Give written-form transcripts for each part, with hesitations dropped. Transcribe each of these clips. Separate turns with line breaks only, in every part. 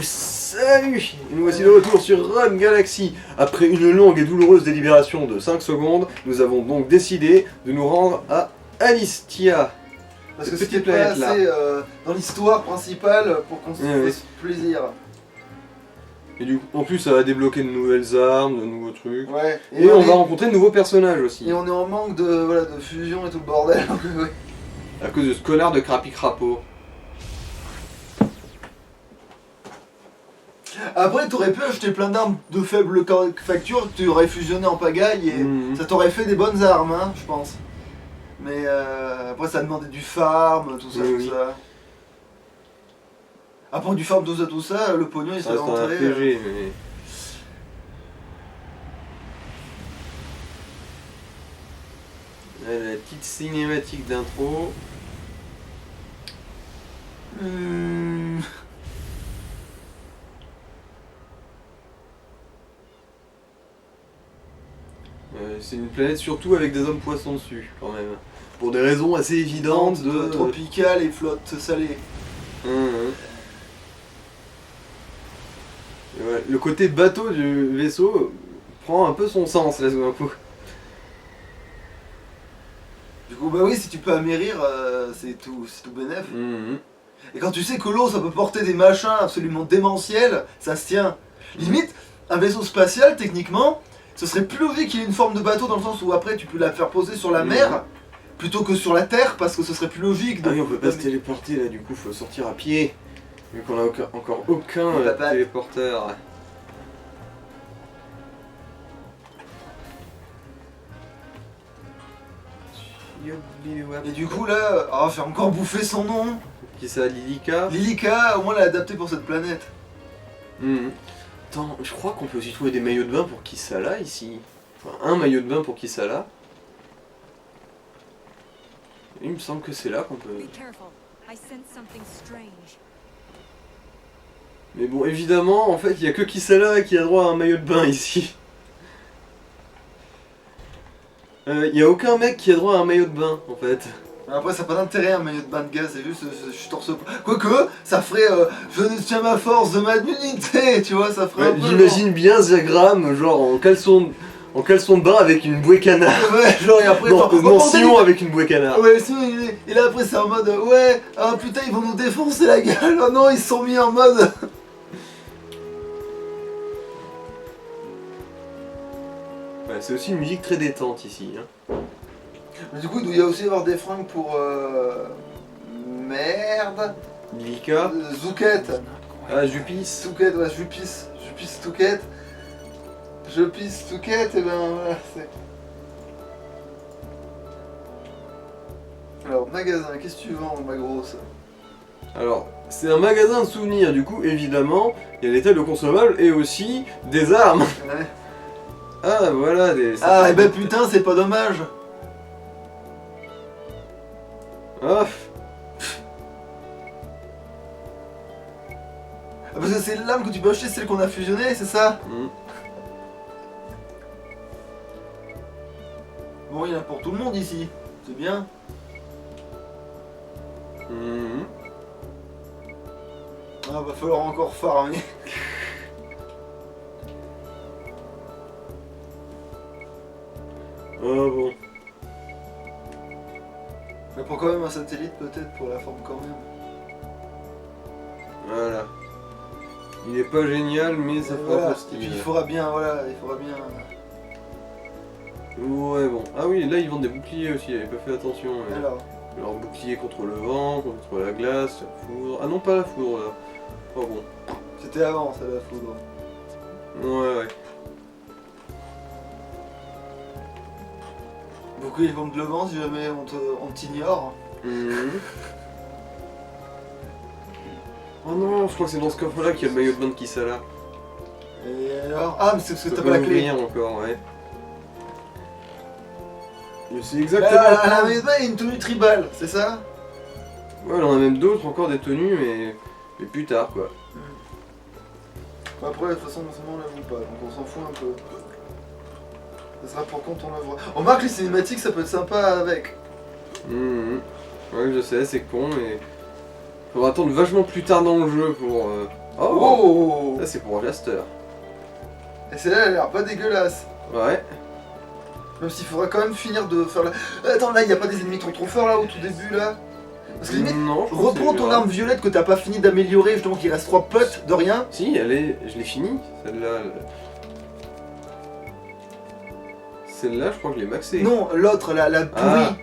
Salut. Et nous voici de retour sur Run Galaxy. Après une longue et douloureuse délibération de 5 secondes, nous avons donc décidé de nous rendre à Alistia.
Parce que c'était pas assez dans l'histoire principale pour qu'on se fasse plaisir.
Et du coup, en plus, ça va débloquer de nouvelles armes, de nouveaux trucs.
Ouais.
Et on va rencontrer de nouveaux personnages aussi.
Et on est en manque de fusion et tout le bordel.
À cause de ce connard de Crappy Crapaud.
Après, t'aurais pu acheter plein d'armes de faible facture, tu aurais fusionné en pagaille et ça t'aurait fait des bonnes armes, hein, je pense. Mais après, ça demandait du farm, tout ça, tout ça. Après, du farm, tout ça, le pognon il serait rentré.
Mais... La petite cinématique d'intro. C'est une planète surtout avec des hommes poissons dessus, quand même. Pour des raisons assez évidentes de...
Tropicale et flotte salée.
Ouais, le côté bateau du vaisseau prend un peu son sens, là, d'un coup.
Du coup, bah oui, si tu peux amérir, c'est tout bénef. Et quand tu sais que l'eau, ça peut porter des machins absolument démentiels, ça se tient. Limite, un vaisseau spatial, techniquement, ce serait plus logique qu'il y ait une forme de bateau dans le sens où après tu peux la faire poser sur la mer plutôt que sur la terre parce que ce serait plus logique.
Ah oui, on peut pas se téléporter là, du coup faut sortir à pied. Vu qu'on a encore aucun téléporteur.
Et du coup là, fait encore bouffer son nom.
Qui ça, Lilika?
Lilika, au moins l'a adapté pour cette planète.
Attends, je crois qu'on peut aussi trouver des maillots de bain pour Kisala ici. Enfin, un maillot de bain pour Kisala. Il me semble que c'est là qu'on peut... Mais bon, évidemment, en fait, il n'y a que Kisala qui a droit à un maillot de bain ici. Il n'y a aucun mec qui a droit à un maillot de bain, en fait.
Après, ça n'a pas d'intérêt un maillot de bain de gaz, c'est juste je suis torse. Quoique, ça ferait je ne tiens ma force de ma dignité, tu vois, ça ferait un peu.
J'imagine bien Zagram, genre en caleçon de bain avec une bouée canard.
Ouais, genre et après.
Non, Simon avec une bouée canard.
Ouais, Simon, et là après, c'est en mode ouais, ah putain, ils vont nous défoncer la gueule, oh non, ils se sont mis en mode.
Ouais, c'est aussi une musique très détente ici. Hein.
Mais du coup, il doit y aussi avoir des fringues pour. Merde.
Lilika.
Zouquette.
Ah, Jupis.
Touquette, ouais, Jupis Touquette. Je pisse Touquette, et ben voilà, c'est. Alors, magasin, qu'est-ce que tu vends, ma grosse?
Alors, c'est un magasin de souvenirs, du coup, évidemment, il y a des tas de consommables et aussi des armes.
Ouais.
Ah, voilà, des...
Ah, et ben putain, c'est pas dommage.
Ah.
Parce que c'est l'arme que tu peux acheter, celle qu'on a fusionnée, c'est ça? Bon, il y en a pour tout le monde ici, c'est bien. Ah, va falloir encore farmer.
Oh bon.
Mais pour quand même un satellite peut-être pour la forme quand même.
Voilà. Il est pas génial mais ça fera
voilà.
pas style.
Et puis il faudra bien, voilà, il faudra bien...
Ouais bon. Ah oui, là ils vendent des boucliers aussi, j'avais pas fait attention. Mais...
Alors,
bouclier contre le vent, contre la glace, la foudre... Ah non, pas la foudre là. Oh bon.
C'était avant ça la foudre.
Ouais.
Beaucoup ils vendent le vent si jamais on t'ignore.
Oh non, je crois que c'est dans ce coffre là qu'il y a le maillot de bain de Kisala.
Et alors? Ah mais c'est parce que t'as pas la clé.
Encore, ouais. Mais c'est exactement...
La maillot de bain il y a une tenue tribale, c'est ça?
Ouais, on en a même d'autres encore des tenues mais plus tard quoi.
Après de toute façon on la joue pas, donc on s'en fout un peu. Ça sera pour quand on la voit. On remarque les cinématiques ça peut être sympa avec.
Ouais je sais, c'est con mais... Faudra attendre vachement plus tard dans le jeu pour...
Oh,
Ça c'est pour Jaster.
Et celle-là, elle a l'air pas dégueulasse.
Ouais.
Même s'il faudrait quand même finir de faire la... Attends, là, il y a pas des ennemis trop forts, là, au tout début, là? Parce que limite,
Non, je pense
reprends
que
ton
c'est
arme violette que t'as pas fini d'améliorer, justement, qu'il reste 3 potes de rien.
Si, je l'ai fini, celle-là. Celle-là, je crois que je l'ai maxée.
Non, l'autre, la pourrie.
Ah.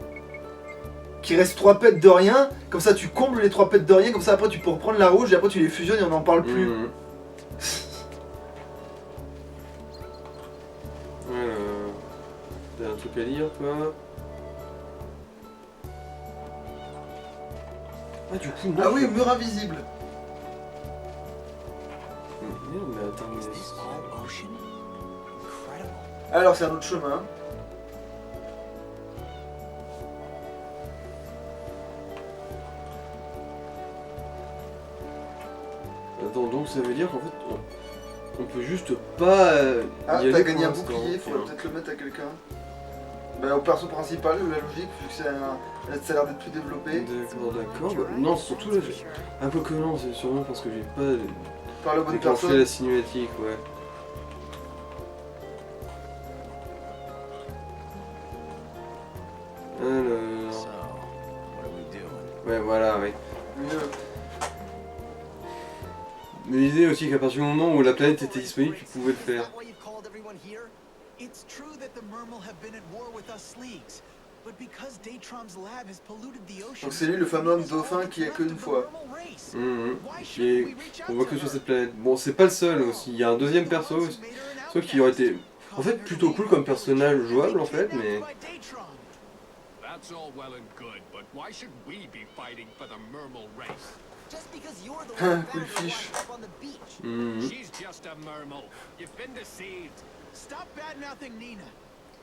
Qui reste 3 pets de rien, comme ça tu combles les 3 pets de rien, comme ça après tu peux reprendre la rouge et après tu les fusionnes et on n'en parle plus.
Mhm. T'as un truc à dire, toi? Ah, du coup, non.
Ah oui, mur invisible.
Merde, mais attends, mais...
Alors c'est un autre chemin.
Attends, donc ça veut dire qu'en fait, on peut juste pas
Ah,
y
t'as
aller
gagné un
pour l'instant.
bouclier, faudrait peut-être le mettre à quelqu'un. Bah au perso principal, la logique, vu que ça a l'air d'être plus développé.
D'accord. Bah, non, surtout là, un peu que non, c'est sûrement parce que j'ai pas
Par la bonne
déclenché
personne.
la cinématique, ouais. Alors... Ouais, voilà, oui.
Mieux.
Mais l'idée aussi qu'à partir du moment où la planète était disponible, tu pouvais le faire.
It's true that the Mermal have been at war with us Sleeks, but because Datron's lab has polluted the ocean.
Donc c'est lui le fameux homme dauphin qui a qu'une fois.
On voit que sur cette planète. Bon, c'est pas le seul aussi, il y a un deuxième perso aussi. Sauf qui aurait été, en fait, plutôt cool comme personnage jouable en fait, mais...
That's all well and good, but why should we be fighting for the Mermal race?
Just because you're the one
Cool
that
fiche.
up on the beach.
She's just a Mermal. You've been deceived.
Stop bad-mouthing Nina.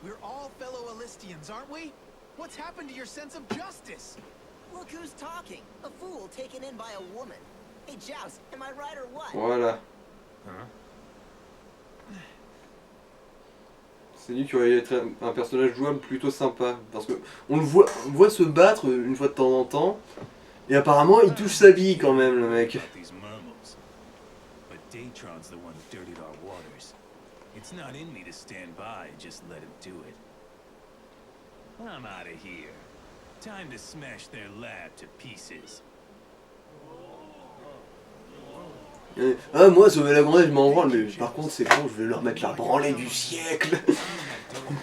We're all fellow Alistians, aren't we? What's happened to your sense of justice?
Look who's talking. A fool taken in by a woman. Hey, Joust, am I right or what?
Voilà. C'est lui qui aurait été un personnage jouable plutôt sympa. Parce que on voit se battre une fois de temps en temps. Et apparemment il touche sa bille quand même le mec.
These Mermals. But Datron's the one who dirtied our waters. It's not in me to stand by and just let him do it. I'm out of here. Time to smash their lab to pieces.
Ah moi sauver la grande je m'en branle, mais par contre c'est bon, je vais leur mettre la branlée du siècle.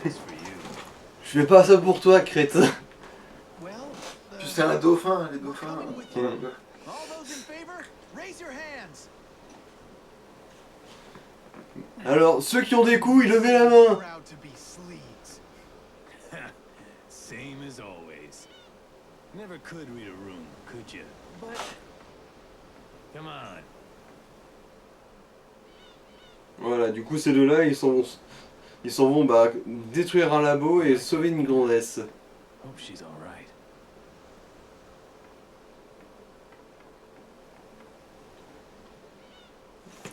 Je fais pas ça pour toi crétin.
Well,
Puis c'est un dauphin, les dauphins.
all those in favor, raise your hands.
Alors ceux qui ont des couilles, levez la main.
Proud to be Sleeks.
Same as always. Never could read a room, could you?
But
Come on.
Voilà, du coup ces deux-là ils s'en vont bah, détruire un labo et sauver une grandesse.
Hope she's all right.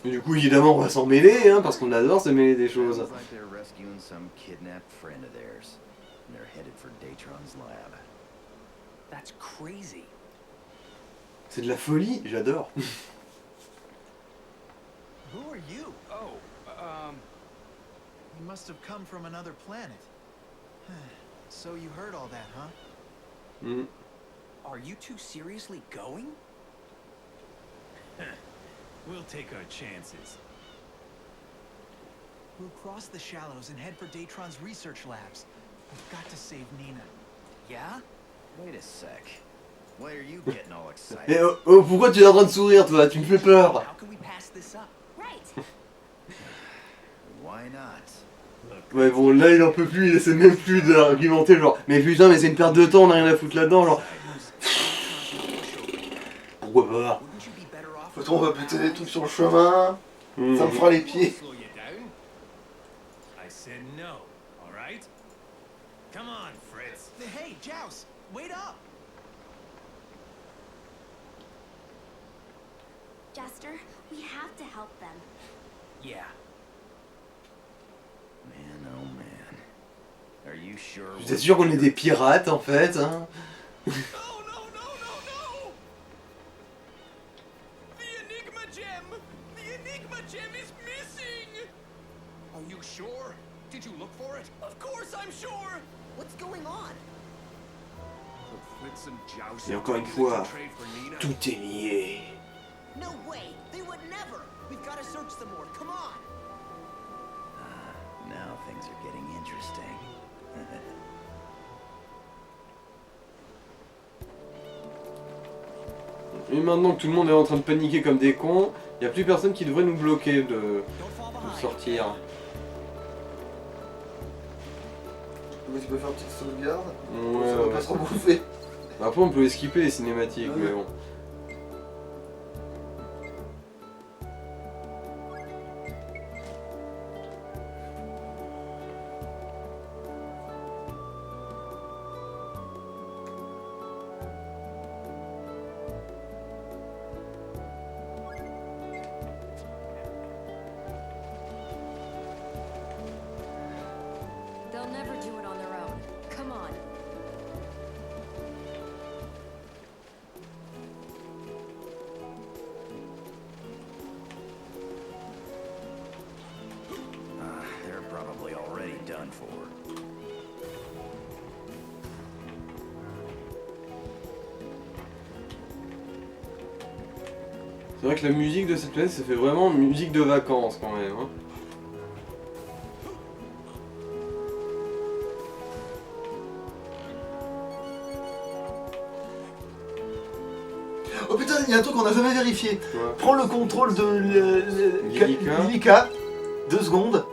Et du coup évidemment on va s'en mêler hein, parce qu'on adore se mêler des choses.
Sounds like they're rescuing some kidnapped friend of theirs. And they're headed for Datron's lab.
That's crazy.
C'est de la folie, j'adore.
who are you?
Oh,
You must have come from another planet. So you heard all that, huh?
Mhm.
Are you two seriously going?
We'll take our chances.
We'll cross the shallows and head for Datron's research labs. We've got to save Nina.
Yeah?
Wait a sec. Why are you getting all excited?
Et oh, pourquoi tu es en train de sourire toi? Tu me fais peur.
How can we pass this up?
Right.
Why not?
Ouais bon là il en peut plus, il essaie même plus d'argumenter genre mais putain mais c'est une perte de temps, on a rien à foutre là-dedans genre. Pourquoi pas?
Wouldn't you be better off?
Faut on va buter des trucs sur le chemin. Ça me fera les pieds.
slow you down.
I said no, all right? Come on, Fritz.
Hey, Joust, wait up!
Jester, we have to help them.
Yeah.
Man, oh man. Are you sure?
J'étais sûr qu'on est des pirates en fait hein.
No, no, no, no, no! The Enigma gem is missing! Are you sure? Did you look for it? Of course I'm sure!
What's going on?
The Fritz and Joust
Et encore une
taking
fois,
it to trade for Nina?
tout est lié.
No way! They would never! We've got to search some more. Come on!
Now things are getting interesting.
Et maintenant que tout le monde est en train de paniquer comme des cons, il n'y a plus personne qui devrait nous bloquer de
Don't fall behind.
sortir.
Mais tu peux faire une petite sauvegarde.
Ouais,
Ça va
ouais.
pas se rebouffer.
Après on peut esquiper les cinématiques,
Ouais.
mais bon.
They'll never do it on their own. Come on.
They're probably already done for.
C'est vrai que la musique de cette planète, ça fait vraiment musique de vacances quand même. Hein.
Oh putain, il y a un truc qu'on a jamais vérifié.
Ouais.
Prends le contrôle de
Lilika.
Lilika. 2 secondes.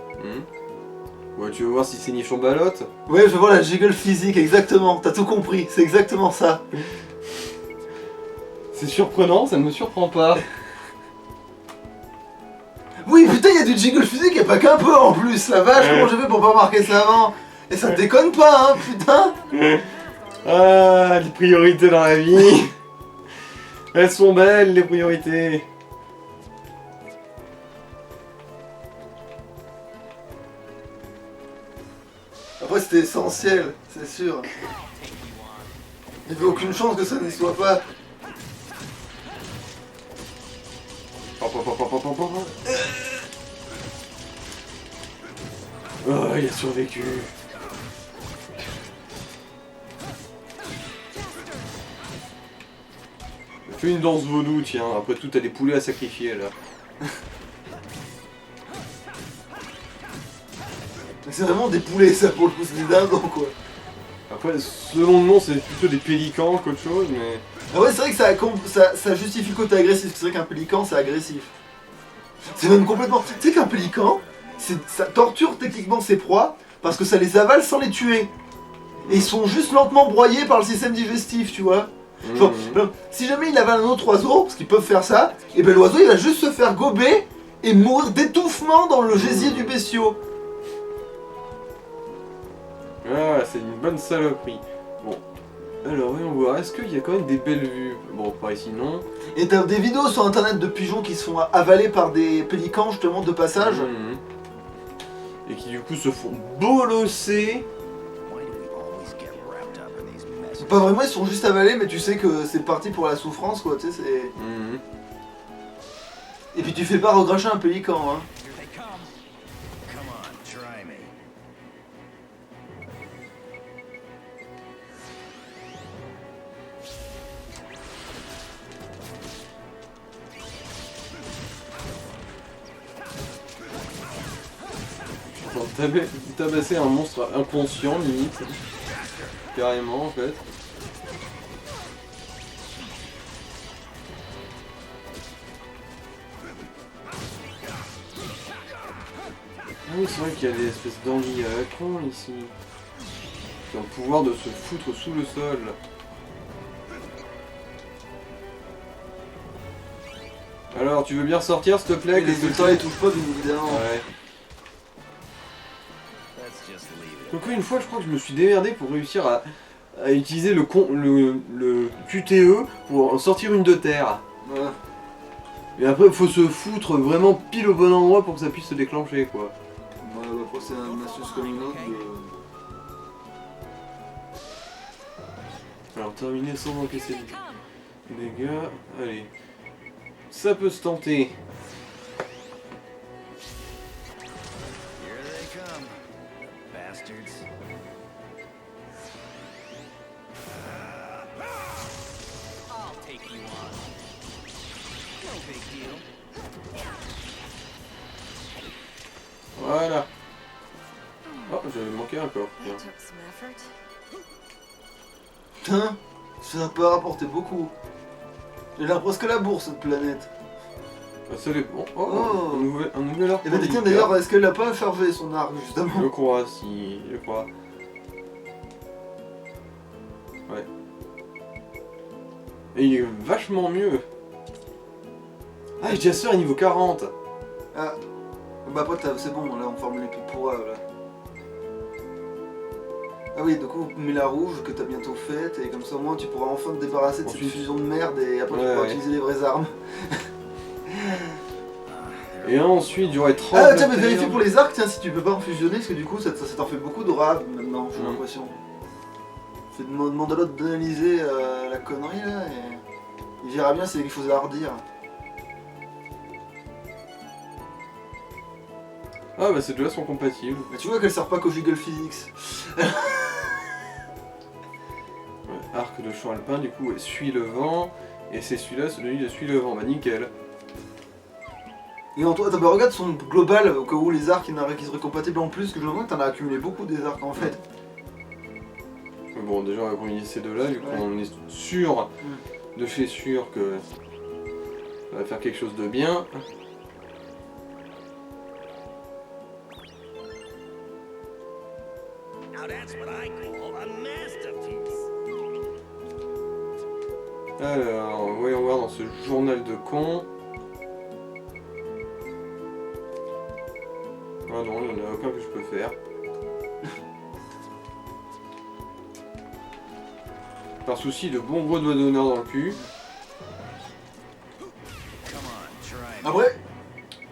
Ouais, tu veux voir si c'est nichon balotte?
Ouais, je vois la jiggle physique, exactement. T'as tout compris, c'est exactement ça.
C'est surprenant, ça ne me surprend pas.
Oui, putain, il y a du jiggle physique et pas qu'un peu en plus. La vache,
Ouais.
comment j'ai fait pour pas remarquer ça avant? Et ça déconne pas, hein, putain.
Ah, les priorités dans la vie. Elles sont belles, les priorités.
Après, c'était essentiel, c'est sûr. Il n'y avait aucune chance que ça n'y soit pas.
Oh, il a survécu. Fais une danse vaudou, tiens. Après tout, t'as des poulets à sacrifier là.
Mais c'est vraiment des poulets, ça, pour le coup, c'est des dindons, quoi.
Après, selon le nom, c'est plutôt des pélicans qu'autre chose, mais.
Ah ouais, c'est vrai que ça justifie le côté agressif. C'est vrai qu'un pélican, c'est agressif. C'est même complètement... Tu sais qu'un pélican, ça torture techniquement ses proies parce que ça les avale sans les tuer. Et ils sont juste lentement broyés par le système digestif, tu vois. Genre, si jamais il avale un autre oiseau, parce qu'ils peuvent faire ça, et ben l'oiseau il va juste se faire gober et mourir d'étouffement dans le gésier du bestiau.
Ah, c'est une bonne saloperie. Bon. Alors, voyons voir. Est-ce qu'il y a quand même des belles vues? Bon, par ici, non.
Et t'as des vidéos sur internet de pigeons qui se font avaler par des pélicans justement de passage.
Et qui du coup se font bolosser.
Why do we always get wrapped up in these messes?
Pas vraiment, ils sont juste avalés, mais tu sais que c'est parti pour la souffrance, quoi, tu sais, c'est... Et puis tu fais pas recracher un pélican, hein.
Here they come.
Come on, try me.
Pour tabasser un monstre inconscient, limite. Carrément, en fait. Ah oui, c'est vrai qu'il y a des espèces d'anguilles à la con ici. Qui ont le pouvoir de se foutre sous le sol. Alors, tu veux bien ressortir, s'il te plaît?
Les résultats ils touchent pas, bien évidemment.
Ouais.
Let's just leave it.
Donc une fois, je crois que je me suis démerdé pour réussir à utiliser le QTE pour sortir une de terre.
Ouais.
Et après, il faut se foutre vraiment pile au bon endroit pour que ça puisse se déclencher, quoi.
Ouais, bah, après, c'est une astuce comme une autre.
Alors, terminer sans encaisser de dégâts. Allez. Ça peut se tenter.
big deal.
Voilà. Oh, j'avais manqué un corps.
That took some effort.
Putain, ça n'a pas rapporté beaucoup. Elle a presque la bourse cette planète.
Ah, ça dépend. Oh,
Oh.
un nouvel arc.
Et bah tiens d'ailleurs, est-ce qu'elle a pas chargé son arc
Je
justement?
crois, si. Je crois. Ouais. Et il est vachement mieux. Ah, Jasper est niveau 40.
Ah, bah après c'est bon, là on forme les plus pourras là. Ah oui, du coup, mets la rouge que t'as bientôt faite et comme ça au moins tu pourras enfin te débarrasser de cette
Ensuite.
fusion de merde et après tu
Ouais,
pourras
ouais.
utiliser les vraies armes.
Et ensuite, j'aurais 30.
Ah tiens, mais vérifie pour les arcs, tiens, si tu peux pas en fusionner, parce que du coup ça t'en fait beaucoup de raves maintenant, j'ai l'impression. Demande à l'autre d'analyser la connerie là et il verra bien s'il y a quelque chose à redire.
Ah, bah ces deux-là sont compatibles.
Mais tu vois qu'elle sert pas qu'au jiggle physics.
Ouais, arc de champ alpin, du coup, suit le vent. Et c'est celui-là, celui de suit le vent. Bah nickel.
Et en toi, bah, regarde son global, au cas où les arcs il y en aurait qui seraient compatibles en plus, que je me demande que t'en as accumulé beaucoup des arcs en fait.
Mais bon, déjà, on va combiner ces deux-là, vu
Ouais.
qu'on est sûr, de chez sûr, que ça va faire quelque chose de bien.
Now that's what I call a masterpiece.
Alors, voyons voir dans ce journal de con. Ah non, il n'y en a aucun que je peux faire. Par souci de bon gros doigt d'honneur dans le cul.
Come on, try me.
Après,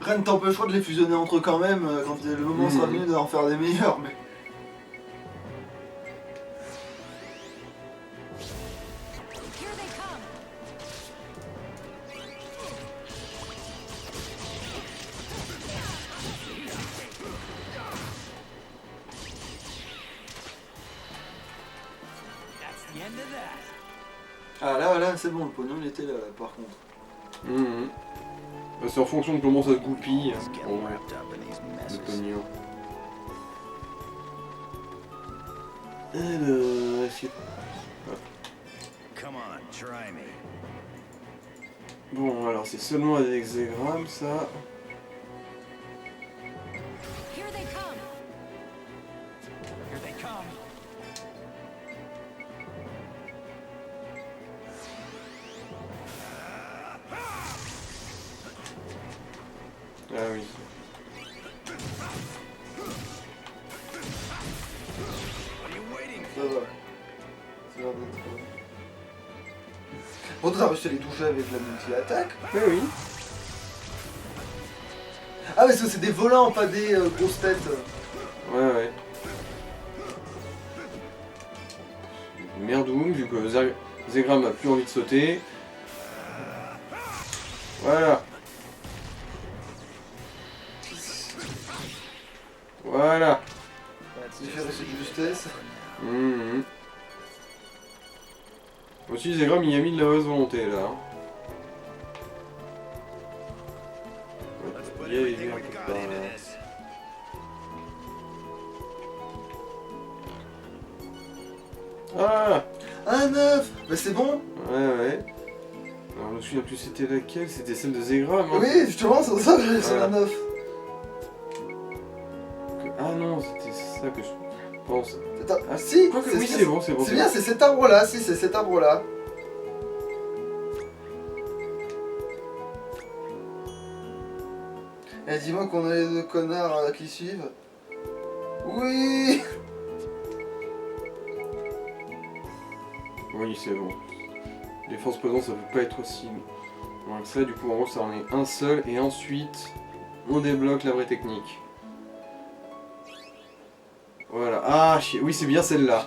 rien ne t'empêchera de les fusionner entre eux quand même quand le moment sera venu d'en faire des meilleurs. Mais...
Here they come.
That's the end of that.
Ah là, c'est bon, le pognon il était là par contre.
Mhm. Bah, c'est en fonction de comment ça se goupille.
Just get
Bon,
wrapped up in these
le
messes.
pognon. Alors, est-ce que-
Come on, try me.
Bon, alors c'est seulement avec hexagrammes ça.
Here they come.
Here they come.
Ah oui.
What are you waiting
Ça va. Ça va d'être... Bon, toi t'as réussi à les toucher avec la multi-attaque.
Oui, oui.
Ah mais c'est des volants, pas des grosses têtes.
Ouais, ouais. Merdoum, vu que Zegram a plus envie de sauter. Voilà. Voilà.
C'est faire essayer de justesse.
Mhm. Aussi, Zegram, il a mis de la mauvaise volonté là. hein.
Let's
Ouais,
put
il y a
everything
un
we
peu
got
par
into
là.
this.
Ah
Un œuf. Bah c'est bon.
ouais, ouais. Alors, je me souviens plus c'était laquelle, c'était celle de Zegram. Hein.
Oui, justement, c'est pour ça que j'ai réussi
Voilà.
un œuf.
Ah non, c'était ça que je pense.
Attends,
Ah,
si.
Quoique, oui, c'est bon, c'est bon.
C'est bien, c'est cet arbre-là. Si, c'est cet arbre-là. Eh, dis-moi qu'on a les deux connards qui suivent. Oui.
Oui, c'est bon. Les forces présentes, ça peut pas être aussi loin que ça. Du coup, en gros, ça en est un seul. Et ensuite, on débloque la vraie technique. Voilà. Ah, oui, c'est bien celle-là.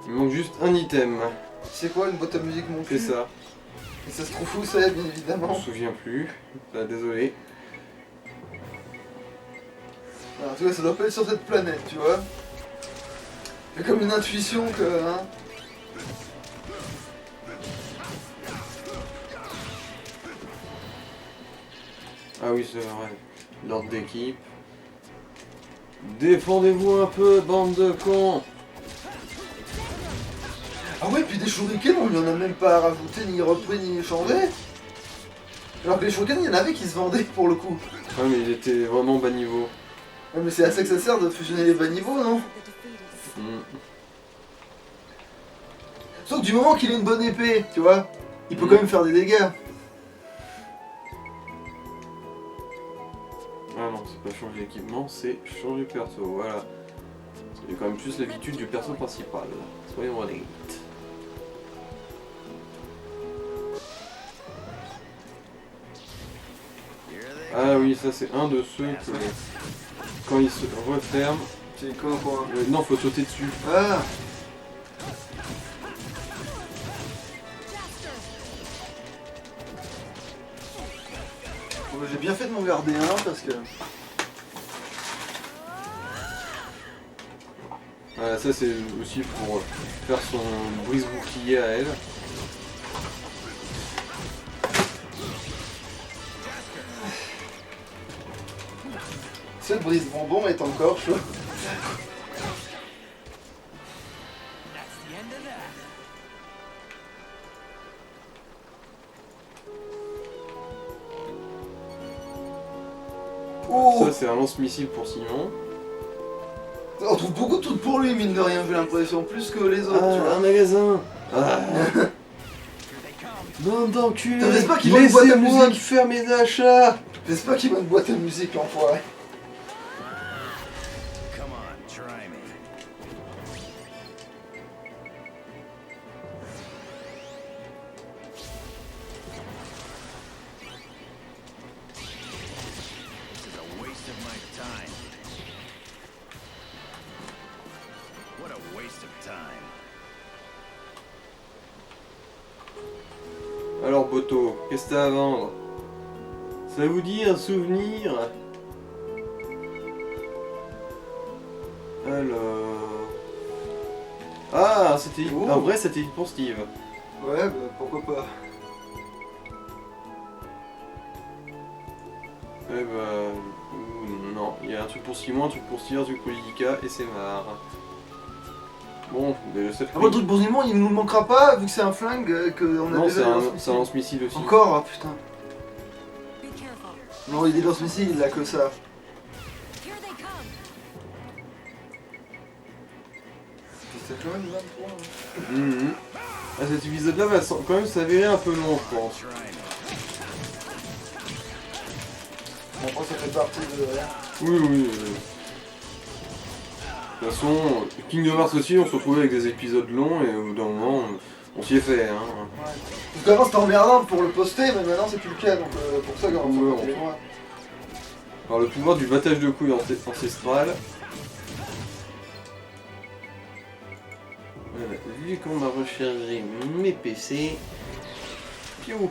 Il manque juste un item.
C'est quoi une boîte à musique mon cul?
C'est ça.
Et ça se trouve où c'est, bien
Je
évidemment.
me souviens plus. Ah, désolé.
Alors, en tout cas, ça doit pas être sur cette planète, tu vois. J'ai comme une intuition que... Hein.
Ah oui, c'est vrai. L'ordre d'équipe. Défendez-vous un peu, bande de cons.
Ah ouais, puis des shurikens, on lui en a même pas rajouté, ni repris, ni changé. Alors que les shurikens, il y en avait qui se vendaient pour le coup.
Ouais, mais il était vraiment bas niveau.
Ouais, mais c'est à ça que ça sert de fusionner les bas niveaux, non?
Mm.
Sauf que du moment qu'il a une bonne épée, tu vois, il peut quand même faire des dégâts.
Ah non, c'est pas changer d'équipement, c'est changer de perso, voilà. Il y a quand même plus l'habitude du perso principal. Soyons honnêtes. Ah oui, ça c'est un de ceux que quand il se referme,
C'est quoi?
non, faut sauter dessus.
Ah. Bon, bah, j'ai bien fait de m'en garder un parce que...
Voilà, ça c'est aussi pour faire son brise-bouclier à elle.
Ce brise-bonbon est encore chaud. Oh.
Ça c'est un lance-missile pour Simon.
On trouve beaucoup de trucs pour lui, mine de rien, j'ai l'impression, plus que les autres, tu vois.
Un magasin. Ah. Bande d'enculés.
T'as pas qu'il va une boîte à
Laissez-moi
musique.
faire mes achats.
J'espère pas qu'il va une boîte à musique, l'enfoiré.
Come on, try me. This is a waste of my time. What a waste of time.
Alors Boto, qu'est-ce que t'as à vendre? Ça vous dit un souvenir? Alors... Ah, c'était
Oh.
un vrai satellite pour Steve.
Ouais, bah pourquoi pas.
Eh bah... non, il y a un truc pour Simon, un truc pour Steve, un truc pour Lydica, et c'est marre. Bon, mais cette
Après, le truc pour Simon, il nous manquera pas, vu que c'est un flingue, qu'on a
non,
déjà
c'est
des
un
lance-missiles.
lance-missile aussi.
Encore, ah putain.
Be careful.
Non, il est lance-missiles, il a que ça.
Here they come.
C'est quand même 23. Hein.
Mhm. Ah, cet épisode-là va quand même s'avérer un peu long, je pense.
Try me.
Bon, après, ça fait partie de rien.
Oui, oui. De toute façon, Kingdom Hearts aussi, on se retrouvait avec des épisodes longs et au bout d'un moment, on s'y est fait. Hein.
Ouais. Parce qu'avant c'était emmerdant pour le poster, mais maintenant c'est plus le cas, donc pour ça, quand
Ouais,
on s'en les mois.
Par le pouvoir du battage de couilles ancestral. Voilà, vu qu'on a rechargé mes PC. Piou.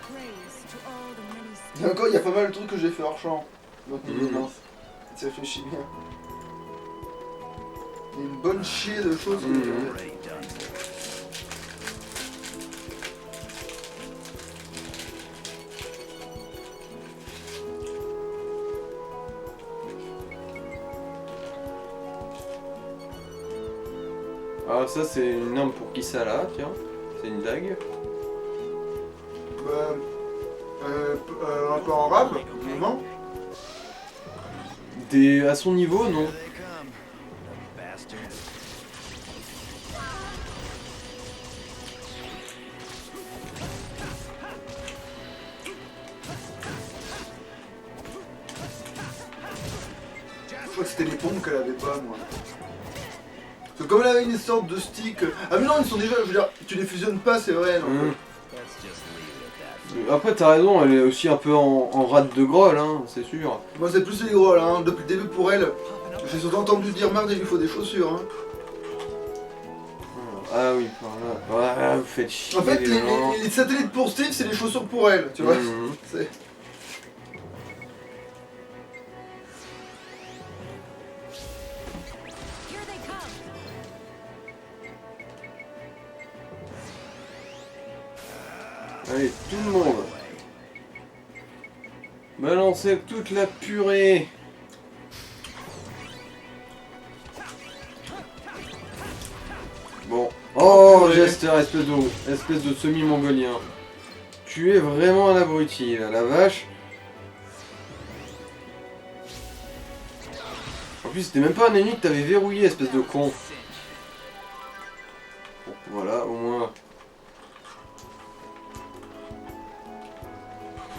Praise to all the many
Et encore, il y a pas mal de trucs que j'ai fait hors champ. Donc,
Mhm.
non, ça réfléchit bien. Il y a une bonne chier de choses. que j'ai fait.
Already done.
Ah, ça c'est une arme pour qui ça là, tiens. C'est une dague.
Bah, un peu en rab, non?
À son niveau, non.
Here they come. The bastard.
Je crois que c'était les pompes qu'elle avait pas, moi. Parce que comme elle avait une sorte de stick... Ah mais non, ils sont déjà... Je veux dire, tu les fusionnes pas, c'est vrai. Donc,
Hum.
Let's just leave it at that.
Après, t'as raison, elle est aussi un peu en rate de grolle, hein, c'est sûr.
Moi, c'est plus les gros, là. Hein. Depuis le début, pour elle, j'ai surtout entendu dire, merde, il lui faut des chaussures. Hein.
Ah oui, par là. Ouais, vous faites chier.
En fait,
les gens.
les satellites pour Steve, c'est les chaussures pour elle, tu vois.
Mhm.
C'est...
Here they come.
Allez, tout le monde. Balancez toute la purée. Bon. Oh, Jester, espèce de semi-mongolien. Tu es vraiment un abruti, là, la vache. En plus, c'était même pas un ennemi que t'avais verrouillé, espèce de con. Bon, voilà, au moins.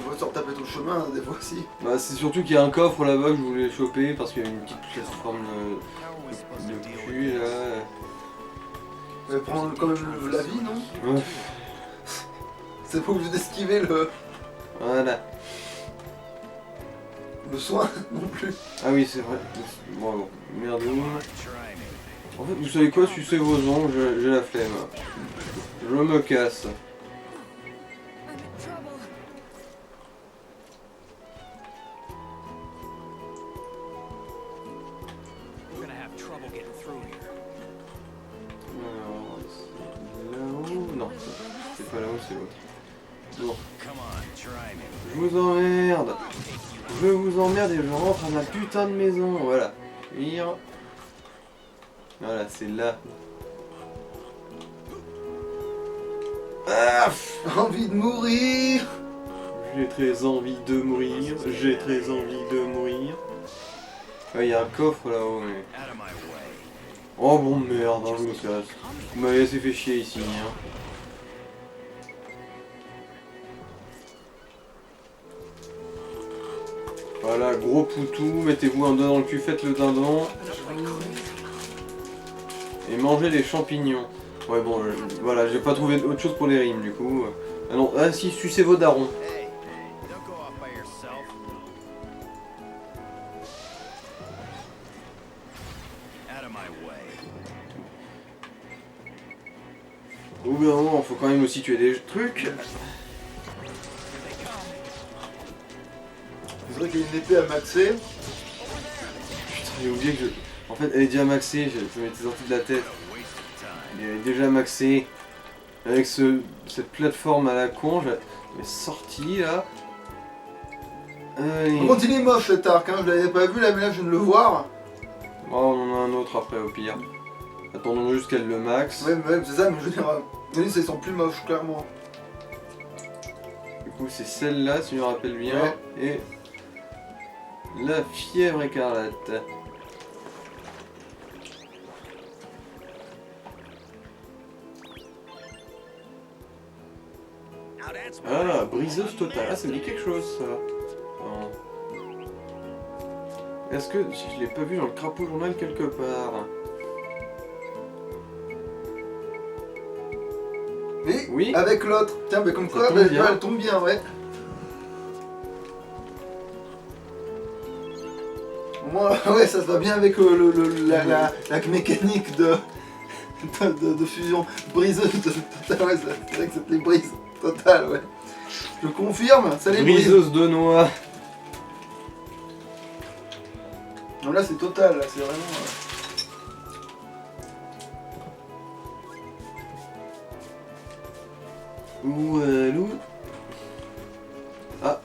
On va se retaper tout le chemin, des fois aussi.
Bah, c'est surtout qu'il y a un coffre là-bas que je voulais choper parce qu'il y a une petite plateforme de cul là.
Mais prendre quand même la vie, non?
Ouais.
C'est pas obligé d'esquiver
Voilà.
le soin non plus.
Ah oui, c'est vrai. Bon, merde. En fait, vous savez quoi, sucez vos ongles, j'ai la flemme. Je me casse.
I'm in trouble.
We're gonna have trouble getting through here.
Alors, c'est là-haut. Non, c'est pas là-haut, c'est l'autre. Bon.
Come on, try me.
Je vous emmerde. Je vous emmerde et je rentre à ma putain de maison. Voilà. Fuir. Voilà, c'est là. Ah,
Envie de mourir.
j'ai très envie de mourir. J'ai très envie de mourir. Il y a un coffre là-haut, mais...
Out of my way.
Oh bon merde, hein, je me casse. Vous m'avez assez fait chier ici, hein. Voilà, gros poutou, mettez-vous un doigt dans le cul, faites le dindon. Et mangez les champignons. Ouais bon, voilà, j'ai pas trouvé autre chose pour les rimes du coup. Ah non, ah si, sucez vos darons.
Hey, don't go off by yourself. Out of my way.
Au bout d'un moment, faut quand même aussi tuer des trucs.
C'est vrai qu'il y a une épée à maxer.
Putain, j'ai oublié que je... En fait, elle est déjà maxée, je m'étais sorti de la tête. Elle est déjà maxée. Avec cette plateforme à la con, je l'ai sortie là. Allez.
On continue moche cet arc, hein. Je l'avais pas vu là, mais là je viens de le voir.
Oh, on en a un autre après au pire. Attendons juste qu'elle le max.
Ouais, c'est ça, mais je veux dire, les c'est sont plus moches, clairement.
Du coup, c'est celle-là, si je me rappelle bien.
Ouais.
Et la fièvre écarlate. Ah, briseuse totale. Ah, ça me dit quelque chose, ça. Attends. Est-ce que je l'ai pas vu dans le crapaud journal quelque part?
Oui,
Oui.
avec l'autre. Tiens, mais comme
Ça
quoi,
tombe
bah,
bien.
elle tombe bien, ouais. Moi, ouais, ça se va bien avec la mécanique de fusion briseuse totale, ouais, c'est vrai que c'était brise totale, ouais. Je confirme, ça les brise.
Briseuse de noix.
Non, là c'est total, là c'est vraiment...
Oualou. Ah.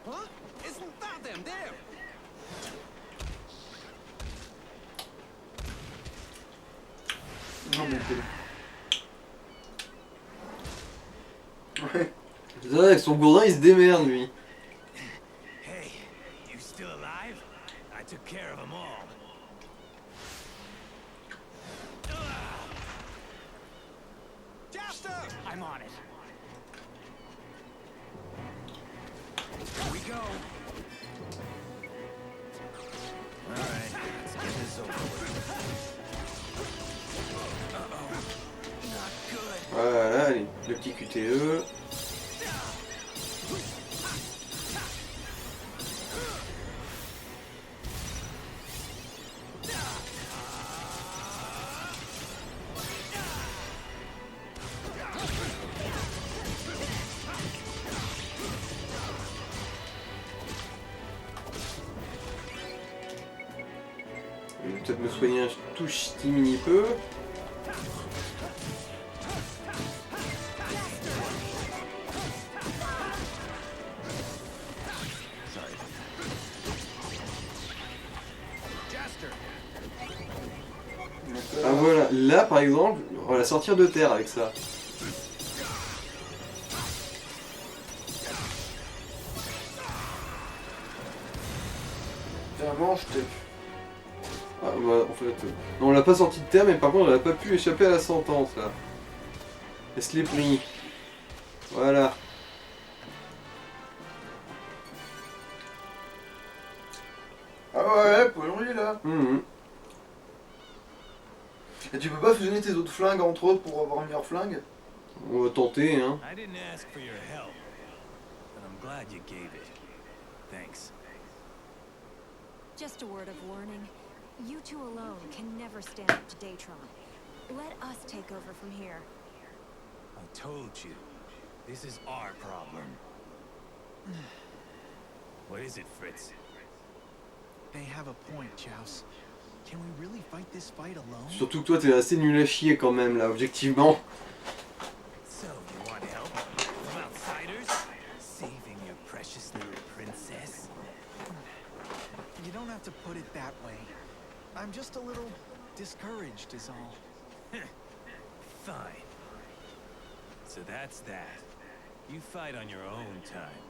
Huh? Isn't that them there?
Non mais c'est... Ouais.
C'est vrai, avec son gourdin, il se démerde, lui.
Hey, you still alive? I took care of them all.
Jaster! I'm on it.
Here we go. All right, let's get this over with. Uh-oh. Not good.
Voilà, allez, le petit QTE. Je vais peut-être me soigner un tout petit mini peu. Ah voilà, là par exemple, on va la sortir de terre avec ça.
Tiens, mange, t'es.
Ah, bah, en fait, non, on l'a pas sorti de terre, mais par contre, elle a pas pu échapper à la sentence là. Elle se l'est pris. Voilà.
Ah ouais, plongée là.
Mhm.
Et tu peux pas fusionner tes autres flingues entre eux pour avoir un meilleur flingue?
On va tenter, hein.
I didn't ask for your help, but I'm glad you gave it. Thanks.
Just a word of warning. You two alone can never stand up to Datron. Let us take over from here.
I told you, this is our problem. What is it, Fritz?
They have a point, Joust. Can we really fight this fight alone?
Surtout que toi, t'es assez nul à chier quand même là, objectivement.
So, you want help from outsiders? Saving your precious little princess?
You don't have to put it that way. I'm just a little discouraged is all.
Fine. So that's that. You fight on your own time.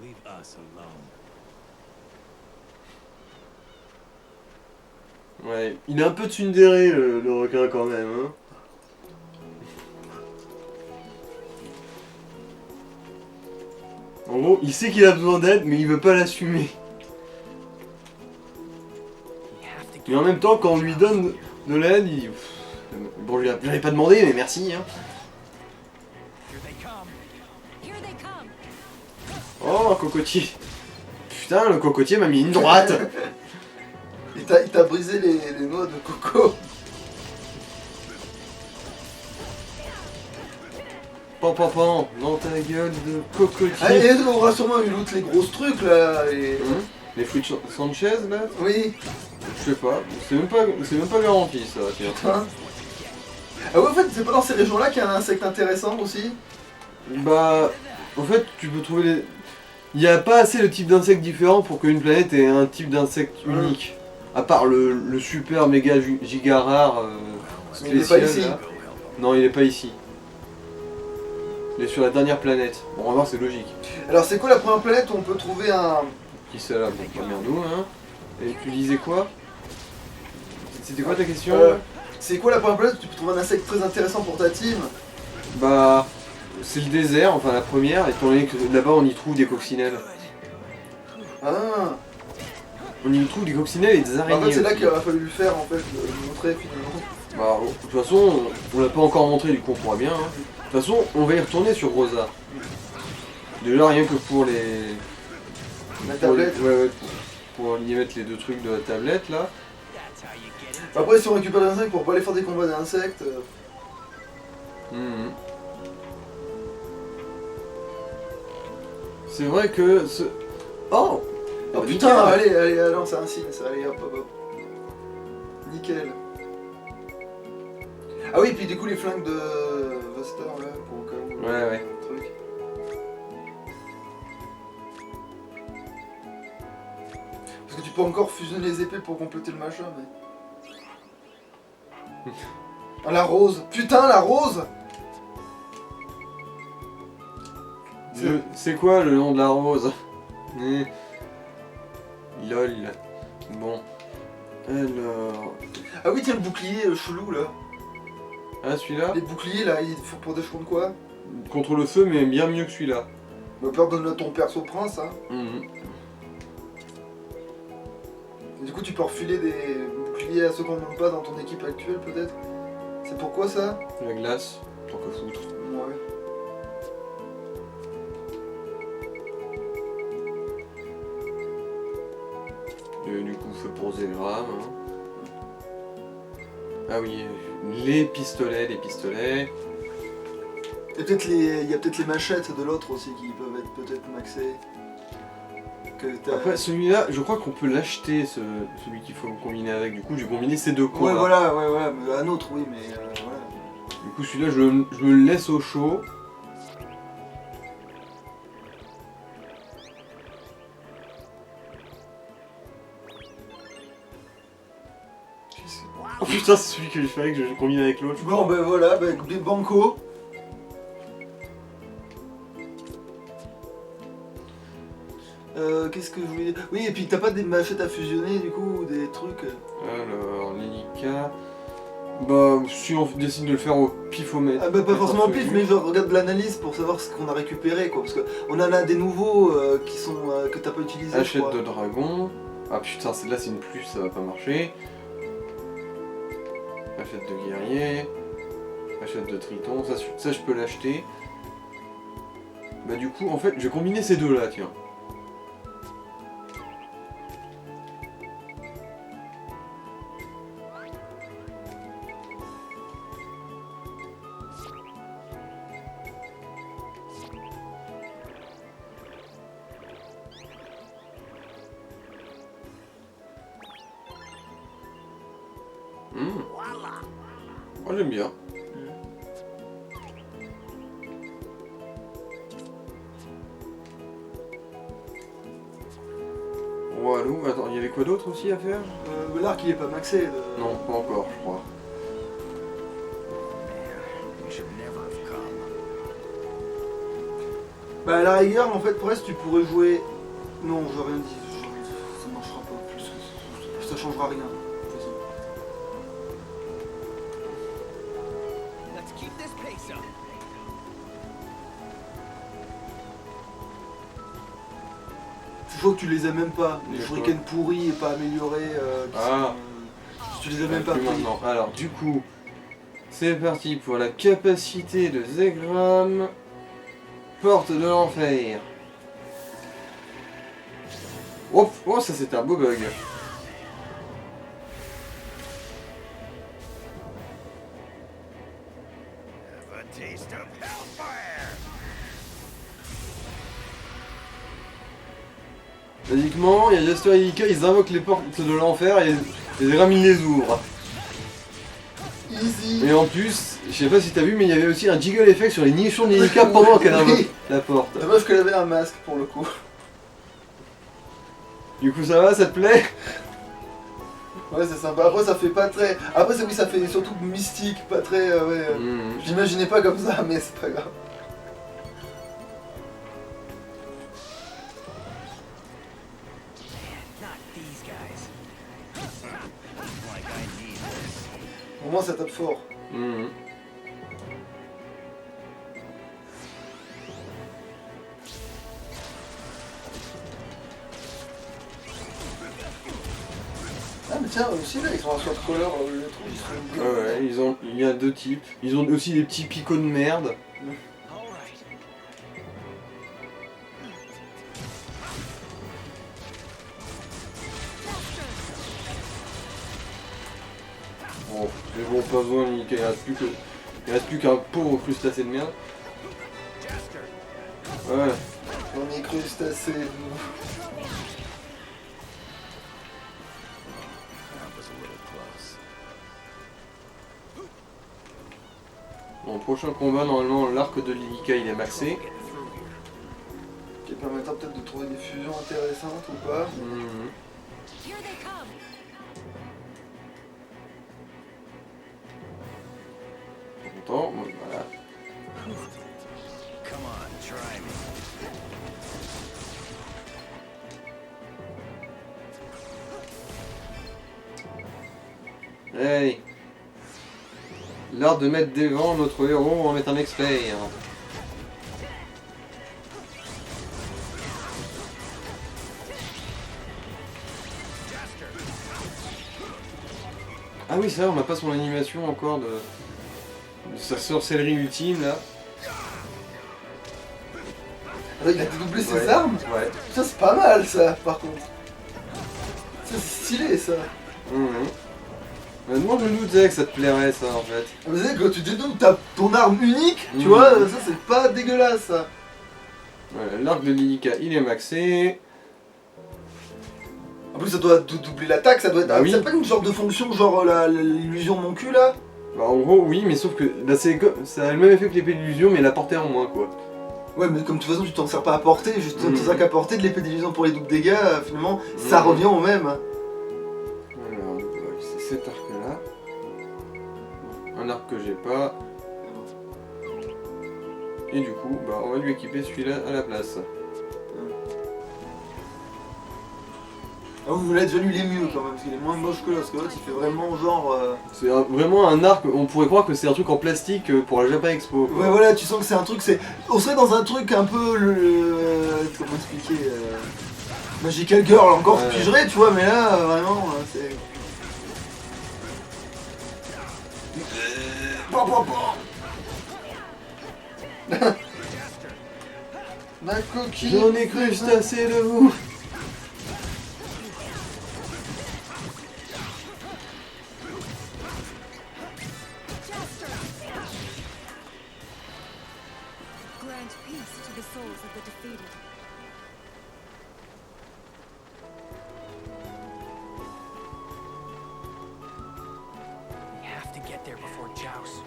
Leave us alone.
Ouais, il est un peu tsundéré le requin quand même, hein. En gros, il sait qu'il a besoin d'aide, mais il veut pas l'assumer. Mais en même temps, quand on lui donne de l'aide, il... Bon, je l'avais pas demandé, mais merci, hein.
Here they come.
Here they come.
Oh, un cocotier. Putain, le cocotier m'a mis une droite.
Il t'a brisé les noix de coco.
Pan, dans ta gueule de cocotier.
Ah, et on aura sûrement eu l'autre les grosses trucs là.
Les fruits de Sanchez, là?
Oui.
Je sais pas, c'est même pas garanti ça, tiens.
Hein. Ah ouais, en fait, c'est pas dans ces régions-là qu'il y a un insecte intéressant aussi?
Bah, en fait, tu peux trouver les... Il n'y a pas assez de types d'insectes différents pour qu'une planète ait un type d'insecte unique. À part le super méga giga rare
Il est pas
spécial,
ici.
là. Non, il est pas ici. Il est sur la dernière planète. Bon, on va voir, c'est logique.
Alors, c'est quoi la première planète où on peut trouver un...
Qui c'est là? Bon, pas merdou, hein. Et tu disais quoi? C'était quoi ta question?
C'est quoi la première planète où tu peux trouver un insecte très intéressant pour ta team?
Bah, c'est le désert, enfin la première, étant donné que là-bas on y trouve des coccinelles.
Ah.
On y trouve des coccinelles et des araignées.
En fait, c'est là
aussi.
qu'il aurait fallu le faire, en fait, le montrer finalement.
Bah, de toute façon, on l'a pas encore montré, du coup on pourra bien. Hein. De toute façon, on va y retourner sur Rosa. Déjà, rien que pour les...
La tablette.
Ouais, pour y mettre les deux trucs de la tablette, là.
Après, si on récupère des insectes pour pas aller faire des combats d'insectes...
Mhm. C'est vrai que ce... Oh
Oh
bah,
putain,
nickel.
allez, non, c'est un signe, ça, allez, hop. Nickel. Ah oui, puis du coup, les flingues de Buster, là, pour au cas où...
Ouais.
Truc. Parce que tu peux encore fusionner les épées pour compléter le machin, mais... Ah, la rose. Putain, la rose.
C'est quoi le nom de la rose? Lol. Bon. Alors...
Ah oui, tiens, le bouclier chelou, là.
Ah, celui-là?
Les boucliers, là, ils font pour des contre quoi?
Contre le feu, mais bien mieux que celui-là.
Bah, pardonne à ton perso prince, hein. Et du coup, tu peux refiler des boucliers à ceux qu'on n'aime pas dans ton équipe actuelle, peut-être? C'est pourquoi ça?
La glace, tant que foutre.
Ouais.
Et du coup, feu pour Zégram. Hein. Ah oui, les pistolets.
Et peut-être il y a peut-être les machettes de l'autre aussi qui peuvent être peut-être maxées.
Après, celui-là, je crois qu'on peut l'acheter, celui qu'il faut combiner avec. Du coup, j'ai combiné ces deux cons.
Ouais, voilà, ouais, mais un autre, oui, mais voilà.
Du coup, celui-là, je me le laisse au chaud. putain, c'est celui qu'il fallait que je combine avec l'autre. je
Bon
crois.
ben voilà, banco. Qu'est-ce que je voulais dire? Oui, et puis t'as pas des machettes à fusionner du coup, ou des trucs
Alors, Lilica. Bah, si on décide de le faire au pifomètre.
Ah bah pas forcément au pif, mais genre regarde l'analyse pour savoir ce qu'on a récupéré quoi, parce qu'on en a des nouveaux qui sont que t'as pas utilisé. je
Hachette
crois.
de dragon. Ah putain, celle-là c'est une plus, ça va pas marcher. Hachette de guerrier. Hachette de triton, ça je peux l'acheter. Bah du coup, en fait, je vais combiner ces deux-là, tiens. Moi j'aime bien. Walou, attends, il y avait quoi d'autre aussi à faire?
L'arc il est pas maxé.
Non, pas encore, je crois.
We should never have come.
Bah à la rigueur en fait presque tu pourrais jouer. Non, je rien dit, ça marchera pas plus. Ça changera rien. De toute façon.
Let's keep this pace up.
Je vois que tu les as même pas. Les
Les
shurikens pourris et pas améliorés. Tu les as même pas
plus
pris.
maintenant. Alors du coup, c'est parti pour la capacité de Zegram. Porte de l'enfer. Oh, oh, ça c'était un beau bug.
Have a taste of hellfire.
Basiquement, il y a Jester et Lilica, ils invoquent les portes de l'enfer et Zegram il les ouvre.
Easy.
Et en plus, je sais pas si t'as vu, mais il y avait aussi un jiggle effect sur les nichons de Lilica pendant qu'elle invoque
Oui.
la porte.
Dommage qu'elle avait un masque pour le coup.
Du coup ça va, ça te plaît?
Ouais, c'est sympa. Après, ça fait pas très. Après, oui, ça fait surtout mystique, pas très. Ouais.
Mhm.
Je l'imaginais pas comme ça, mais c'est pas grave.
Not these guys. Like I need this.
Au moins, ça tape fort.
Mhm.
Ah, mais tiens, aussi là, ils sont en sword color, le truc, ils sont bleus.
Ouais, il y a deux types. Ils ont aussi des petits picots de merde.
All right.
Bon, mais bon, pas besoin, il reste plus qu'un pauvre crustacé de merde. Ouais.
On est crustacés.
That was a little close.
Bon, prochain combat, normalement, l'arc de Lilica il est maxé.
Qui permettra peut-être de trouver des fusions intéressantes ou pas.
Mhm.
Here they come.
Content, bon, voilà.
Come on, try me.
Allez. L'art de mettre des vents, notre héros en est un expert. Ah oui, c'est vrai, on n'a pas son animation encore de sa sorcellerie ultime là.
Ah, il a dédoublé ses
Ouais.
armes.
Ouais.
Putain, c'est pas mal ça, par contre. Ça, c'est stylé ça.
Moi je me doutais que ça te plairait ça en fait.
Ah, mais c'est quand tu dédoubles ton arme unique, tu
Mhm.
vois, ça c'est pas dégueulasse ça.
Ouais, l'arc de Lilica il est maxé.
En plus, ça doit doubler l'attaque, ça doit être.
Bah oui.
C'est pas une genre de fonction, genre l'illusion de mon cul là.
Bah en gros oui, mais sauf que là ça a le même effet que l'épée d'illusion mais la portée en moins quoi.
Ouais, mais comme de toute façon, tu t'en sers pas à porter, juste tu
Mhm.
t'en sers qu'à porter de l'épée d'illusion pour les doubles dégâts, finalement, ça
Mhm.
revient au même.
Alors, c'est cet arc là. un arc que j'ai pas. Et du coup, bah, on va lui équiper celui-là à la place.
Ah, vous l'avez déjà lu les mieux quand même, parce qu'il est moins moche que l'autre, parce que l'autre il fait vraiment genre.
C'est vraiment un arc, on pourrait croire que c'est un truc en plastique pour la Japan Expo. Quoi.
Ouais, voilà, tu sens que c'est un truc, c'est. On serait dans un truc un peu. Comment expliquer Magical Girl, encore
Ouais.
pigerait, tu vois, mais là, vraiment, c'est. Bon, bon, bon. Ma coquille.
J'en ai crustacé de vous.
Grant peace to the souls of the defeated.
We have to get there before Joust.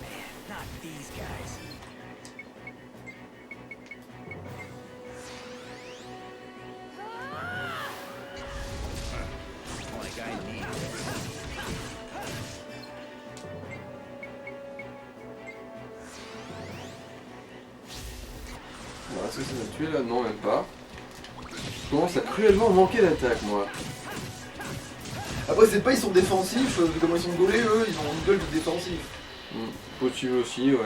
Man, not these guys.
Like I need it.
Bon, est-ce que ça va tuer là? Non, même pas. Je commence à cruellement manquer d'attaque, moi.
Après, c'est pas ils sont défensifs, vu comment ils sont gaulés, eux, ils ont une gueule de défensif.
Possible aussi, ouais.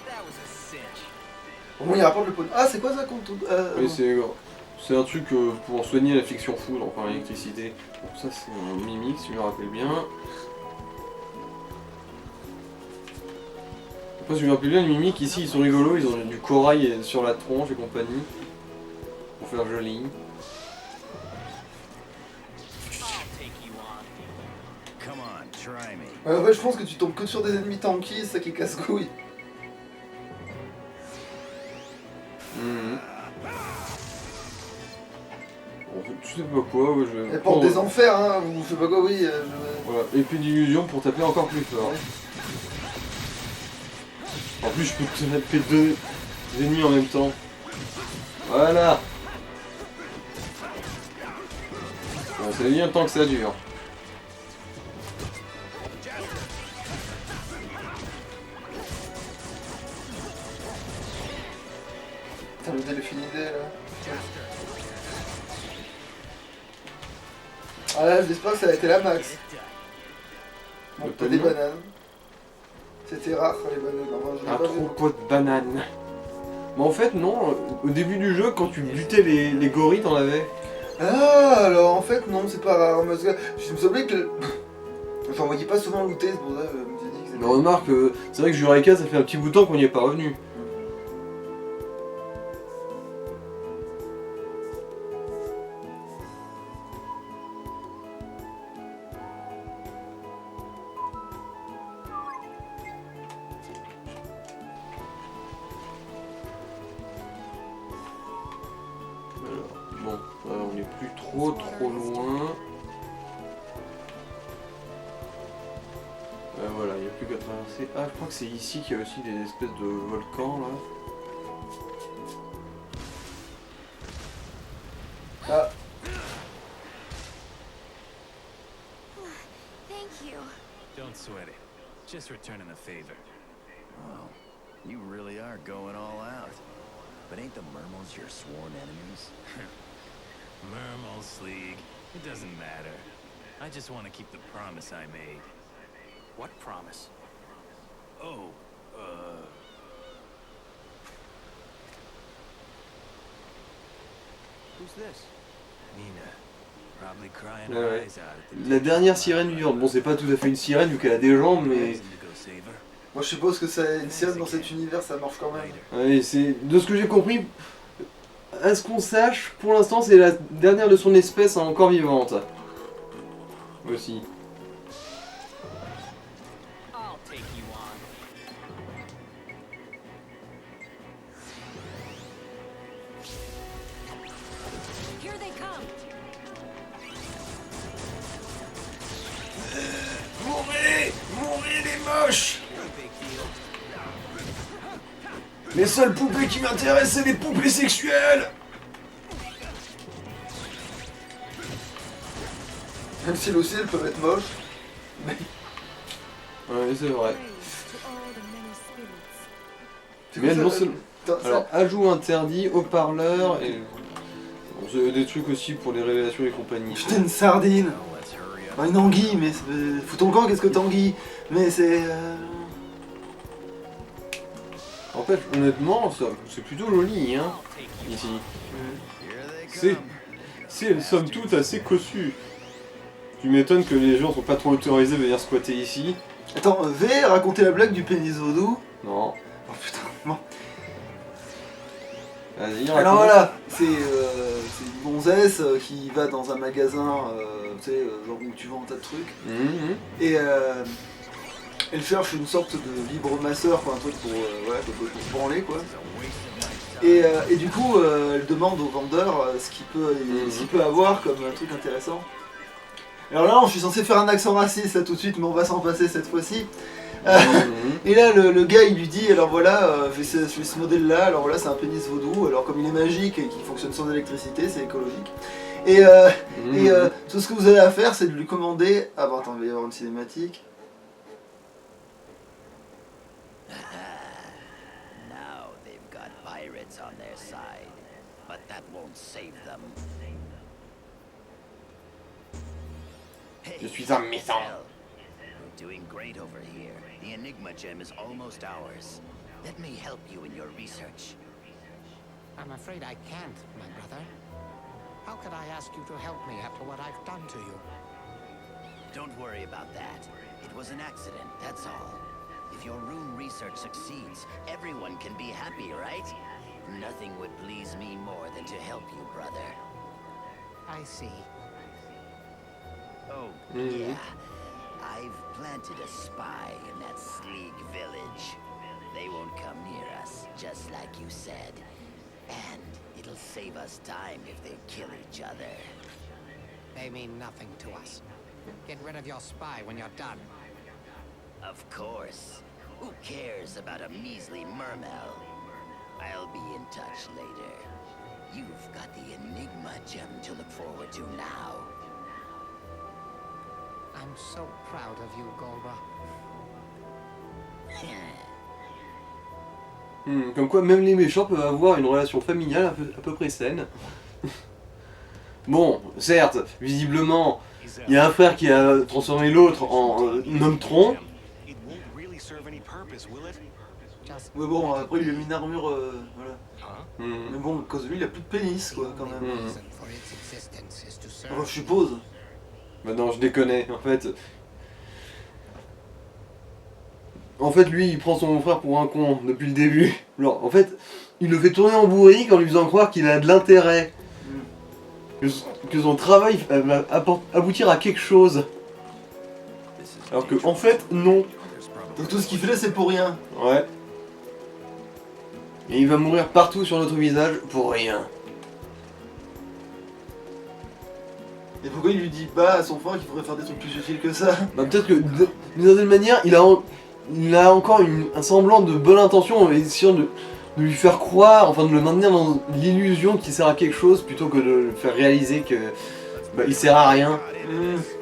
That was a cinch.
Au moins, il rapporte le pot. Ah, c'est quoi ça contre.
Oui, c'est un truc pour soigner la fiction foudre, enfin l'électricité. Bon, ça c'est un mimique, si je me rappelle bien. Après, si je me rappelle bien, les mimiques ici ils sont rigolos, ils ont du corail sur la tronche et compagnie. Pour faire joli.
I'll take you on.
Come on, try me.
Ouais, je pense que tu tombes que sur des ennemis tanky, c'est ça qui est casse-couille.
Bon, tu sais pas quoi, ouais, je vais.
Elle porte des enfers, hein, ou je sais pas quoi, oui.
Voilà, épée d'illusion pour taper encore plus fort.
Ouais.
En plus, je peux te taper deux ennemis en même temps. Voilà. Bon, ça devient le temps que ça dure.
Putain, le Delphinidé là. Ah là, j'espère que ça a été la max. Bon, pas des bananes. C'était rare les bananes. Enfin, je l'ai
Un
pas vu.
troupeau de bananes. Mais en fait, non. Au début du jeu, quand tu butais les gorilles, t'en avais.
Ah, alors en fait, non, c'est pas rare. Parce que je me semblais que. J'en voyais pas souvent looter, c'est pour ça que je me suis dit que c'était.
Mais remarque, c'est vrai que Jureka, ça fait un petit bout de temps qu'on n'y est pas revenu. Alors, bon, on n'est plus trop loin. Voilà, il n'y a plus qu'à traverser. Ah, je crois que c'est ici qu'il y a aussi des espèces de volcans là.
Ah,
Thank you.
Don't sweat it. Just returning a favor.
Wow, you really are going all out. But ain't the Mermals your sworn enemies?
Mermals League. It doesn't matter. I just want to keep the promise I made.
What promise?
Oh,
Who's this?
Nina. Probably crying
Ouais,
her
ouais.
eyes out at the
La dernière sirène vivante. Bon, c'est pas tout à fait une sirène vu qu'elle a des jambes, mais.
reason to go save her.
moi je suppose que c'est une sirène dans cet univers, ça marche quand même.
Ouais, c'est de ce que j'ai compris. À ce qu'on sache, pour l'instant, c'est la dernière de son espèce encore vivante. Aussi.
I'll take you on.
Here they come.
Mourez! Mourez les moches!
No big deal.
Les seules poupées qui m'intéressent, c'est les poupées sexuelles!
Même si le ciel peut être moche. Mais
Ouais, c'est vrai.
Praise to all the many spirits.
c'est
Mais
comme
non
ça,
seulement... Alors, ajout interdit, haut-parleur, et... Bon, c'est des trucs aussi pour les révélations et compagnie.
Putain, une sardine.
Now let's hurry up.
Bah, une anguille, mais fous ton camp, qu'est-ce que t'anguilles? Mais c'est...
En fait, honnêtement, c'est plutôt joli, hein, ici.
Here they
C'est...
come.
C'est, somme toute, assez cossu. Tu m'étonnes que les gens sont pas trop autorisés à venir squatter ici.
Attends, V, raconter la blague du pénis vaudou.
Non.
Oh putain, bon.
Vas-y,
Alors
raconte.
voilà, c'est une gonzesse qui va dans un magasin, tu sais, genre où tu vends un tas de trucs.
Mhm.
Et elle cherche une sorte de vibromasseur, quoi, un truc pour, voilà, pour branler, quoi. Et du coup, elle demande au vendeur ce qu'il peut avoir comme un truc intéressant. Alors là, je suis censé faire un accent raciste là tout de suite, mais on va s'en passer cette fois-ci. Et là, le gars, il lui dit, alors voilà, je vais ce modèle-là, alors voilà, c'est un pénis vaudou, alors comme il est magique et qu'il fonctionne sans électricité, c'est écologique. Et tout ce que vous avez à faire, c'est de lui commander... Ah bon, attends, il va y avoir une cinématique.
Now they've got pirates on their side, but that won't save them. Hey,
Je suis un méchant.
Hell, we're doing great over here. The Enigma gem is almost ours. Let me help you in your research.
I'm afraid I can't, my brother. How could I ask you to help me after what I've done to you?
Don't worry about that. It was an accident, that's all. If your rune research succeeds, everyone can be happy, right? Nothing would please me more than to help you, brother.
I see.
Oh, yeah. I've planted a spy in that Sleek village. They won't come near us, just like you said. And it'll save us time if they kill each other.
They mean nothing to us. Get rid of your spy when you're done.
Of course. Who cares about a measly mermel? I'll be in touch later. You've got the Enigma gem to look forward to now.
I'm so proud of you, Golba.
Comme quoi, même les méchants peuvent avoir une relation familiale à peu près saine. Bon, certes, visiblement, il y a un frère qui a transformé l'autre en homme-tronc.
It won't really serve any purpose, will it?
Just
Mais bon, après, il lui a mis une armure, voilà.
Huh?
Mais bon, à cause de lui, il a plus de pénis, quoi, quand même.
reason for its existence is to serve.
Alors, je suppose.
Bah non, je déconne, en fait. En fait, lui, il prend son frère pour un con depuis le début. Genre, en fait, il le fait tourner en bourrique en lui faisant croire qu'il a de l'intérêt. Que son travail va aboutir à quelque chose. Alors que, en fait, non.
Donc tout ce qu'il fait là, c'est pour rien.
Ouais. Et il va mourir partout sur notre visage pour rien.
Et pourquoi il lui dit pas à son frère qu'il faudrait faire des trucs plus utiles que ça?
Bah peut-être que d'une certaine manière, il a encore un semblant de bonne intention en essayant de lui faire croire, enfin de le maintenir dans l'illusion qu'il sert à quelque chose plutôt que de le faire réaliser que bah, il sert à rien,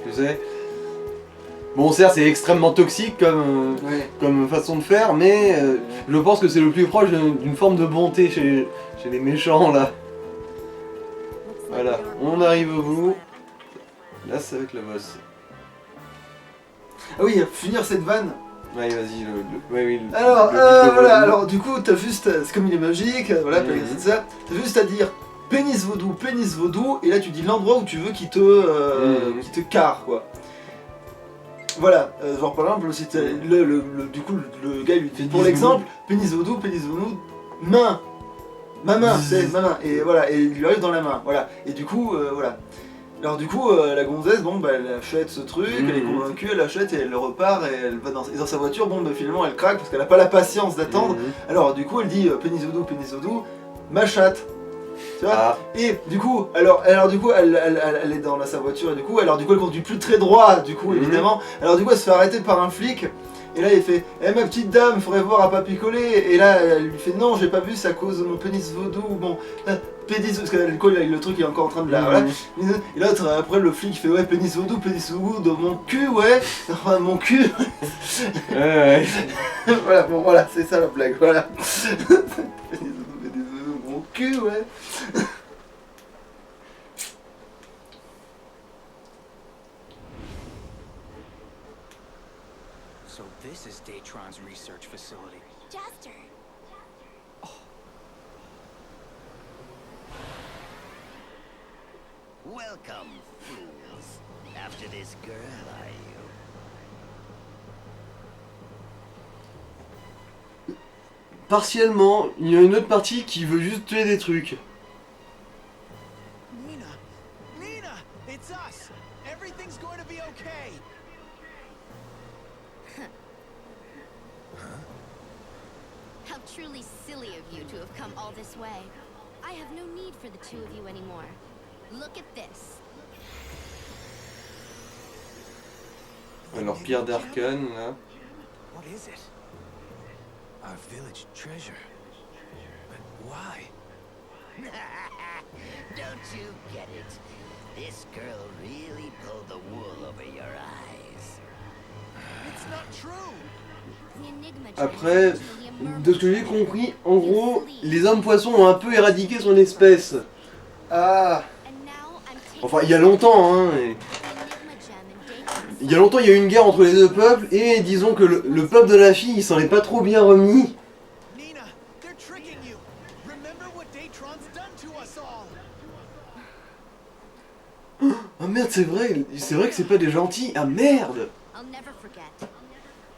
tu sais. Bon certes c'est extrêmement toxique
Ouais.
comme façon de faire, mais je pense que c'est le plus proche d'une forme de bonté chez les méchants là. Voilà, on arrive au bout. Là c'est avec le boss.
Ah oui, finir cette vanne.
Ouais vas-y, oui,
Alors,
le
voilà,
vaudou.
alors du coup, t'as juste, c'est comme il est magique, voilà, c'est ça, t'as juste à dire pénis vaudou, et là tu dis l'endroit où tu veux qu'il te carre, quoi. Voilà, genre par exemple, si du coup, le gars lui fait, pour l'exemple, pénis vaudou, main, ma main, c'est ma main, et voilà, et il lui arrive dans la main, voilà, et du coup, voilà. Alors du coup, la gonzesse, bon bah elle achète ce truc, elle est convaincue, elle achète et elle repart et elle va dans sa voiture, bon bah finalement elle craque parce qu'elle a pas la patience d'attendre. Alors du coup elle dit pénis vaudou, ma chatte. Tu vois.
Ah.
Et du coup, alors du coup elle est dans sa voiture et du coup elle conduit plus très droit, du coup évidemment. Alors du coup elle se fait arrêter par un flic. Et là il fait ma petite dame, faudrait voir à pas picoler. Et là elle lui fait non, j'ai pas vu, c'est à cause de mon pénis vaudou. Bon, pénis, parce que le truc il est encore en train de la... Voilà. Et là, après le flic fait ouais, pénis vaudou dans mon cul, ouais. Enfin, mon cul.
Ouais.
Voilà, bon, voilà, c'est ça la blague, voilà. Pénis vaudou, mon cul, ouais.
So this is Datron's research facility.
Jaster.
Welcome, fools. After this girl, are you?
Partiellement, il y a une autre partie qui veut juste tuer des trucs.
Nina! Nina! It's us! Everything's going to be okay!
How truly silly of you to have come all this way. I have no need for the two of you anymore. Look at this.
Alors, pierre d'arcane, là.
What is it?
Our village treasure. But why?
Don't you get it? This girl really pulled the wool over your eyes.
It's not true!
The Enigma
Après,
Gem is originally a mermaid
de ce que j'ai
gem.
compris, en gros, les hommes poissons ont un peu éradiqué son espèce.
Ah.
And now I'm taking
Enfin, il y a longtemps, hein.
the Enigma Gem and Datron's
Il y a longtemps, il y a eu une guerre entre les deux peuples, et disons que le peuple de la fille, il s'en est pas trop bien remis.
Nina, they're tricking you! Remember what Datron's done to us all!
Ah merde, c'est vrai que c'est pas des gentils. Ah merde.
I'll never forget.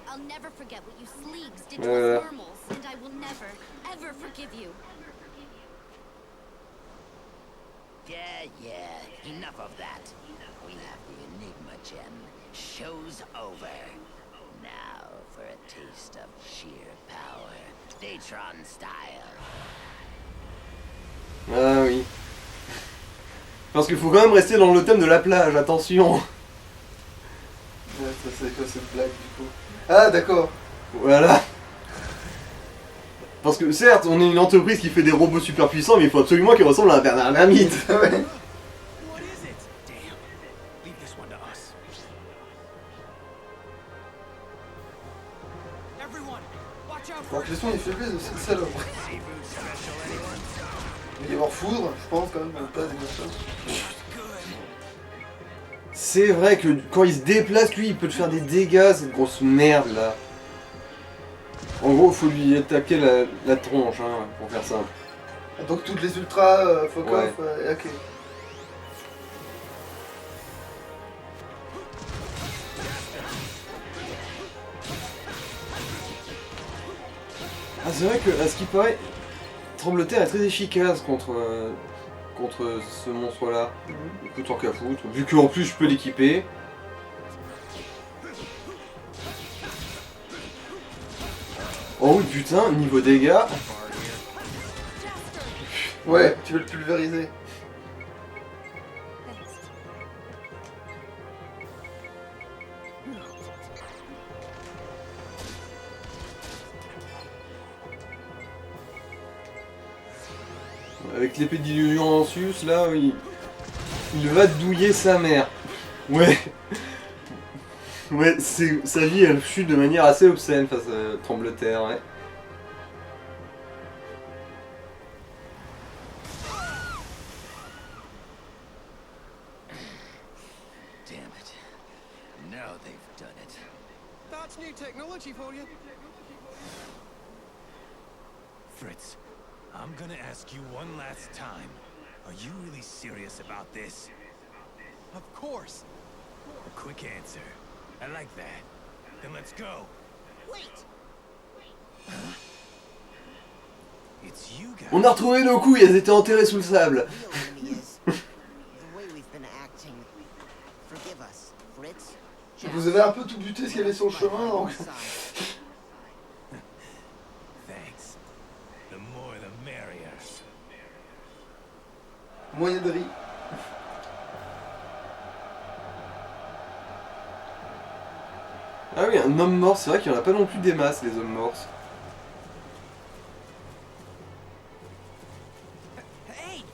I'll never forget what you sleegs did to
Uh.
us normals, and I will never, ever forgive you.
Yeah, enough of that. We have the Enigma Gem. Show's over. Now for a taste of sheer power. Datron style.
Ah oui. Parce qu'il faut quand même rester dans le thème de la plage, attention.
Ouais, ça c'est quoi cette blague du coup? Ah d'accord.
Voilà. Parce que certes, on est une entreprise qui fait des robots super puissants, mais il faut absolument qu'ils ressemblent à un Bernard Lamite.
Ouais.
What is it? Damn. Leave this one to us. Everyone, watch out for
Donc les sons ils faiblissent de cette salope. Il va y avoir foudre, je pense quand même, pas des choses.
C'est vrai que quand il se déplace, lui, il peut te faire des dégâts, cette grosse merde là. En gros, faut lui attaquer la tronche, hein, pour faire simple.
Donc toutes les ultras, fuck
Ouais.
off, ok.
Ah, c'est vrai que, à ce qui paraît, Trembleterre est très efficace contre ce monstre-là. Du coup, tant qu'à foutre. Vu qu'en plus, je peux l'équiper. Oh oui, putain, niveau dégâts.
Ouais, tu veux le pulvériser.
Avec l'épée d'illusion en sus, là, il va douiller sa mère. Ouais. Ouais, sa vie, elle chute de manière assez obscène face à Trembleterre, ouais.
Damn it. Now they've done it.
That's new technology for you.
Fritz, I'm gonna ask you one last time. Are you really serious about this?
Of course.
A quick answer. I like that. Then let's go.
Wait!
It's you guys.
On a retrouvé nos couilles, elles étaient enterrées sous le sable.
The enemy is the way we've been acting. Forgive us, Fritz.
Vous avez un peu tout buté ce qu'il y avait sur le chemin, donc...
Thanks. The more the merrier.
Moyen de riz.
Ah oui, un homme mort, c'est vrai qu'il n'y en a pas non plus des masses, les hommes morts.
Hey,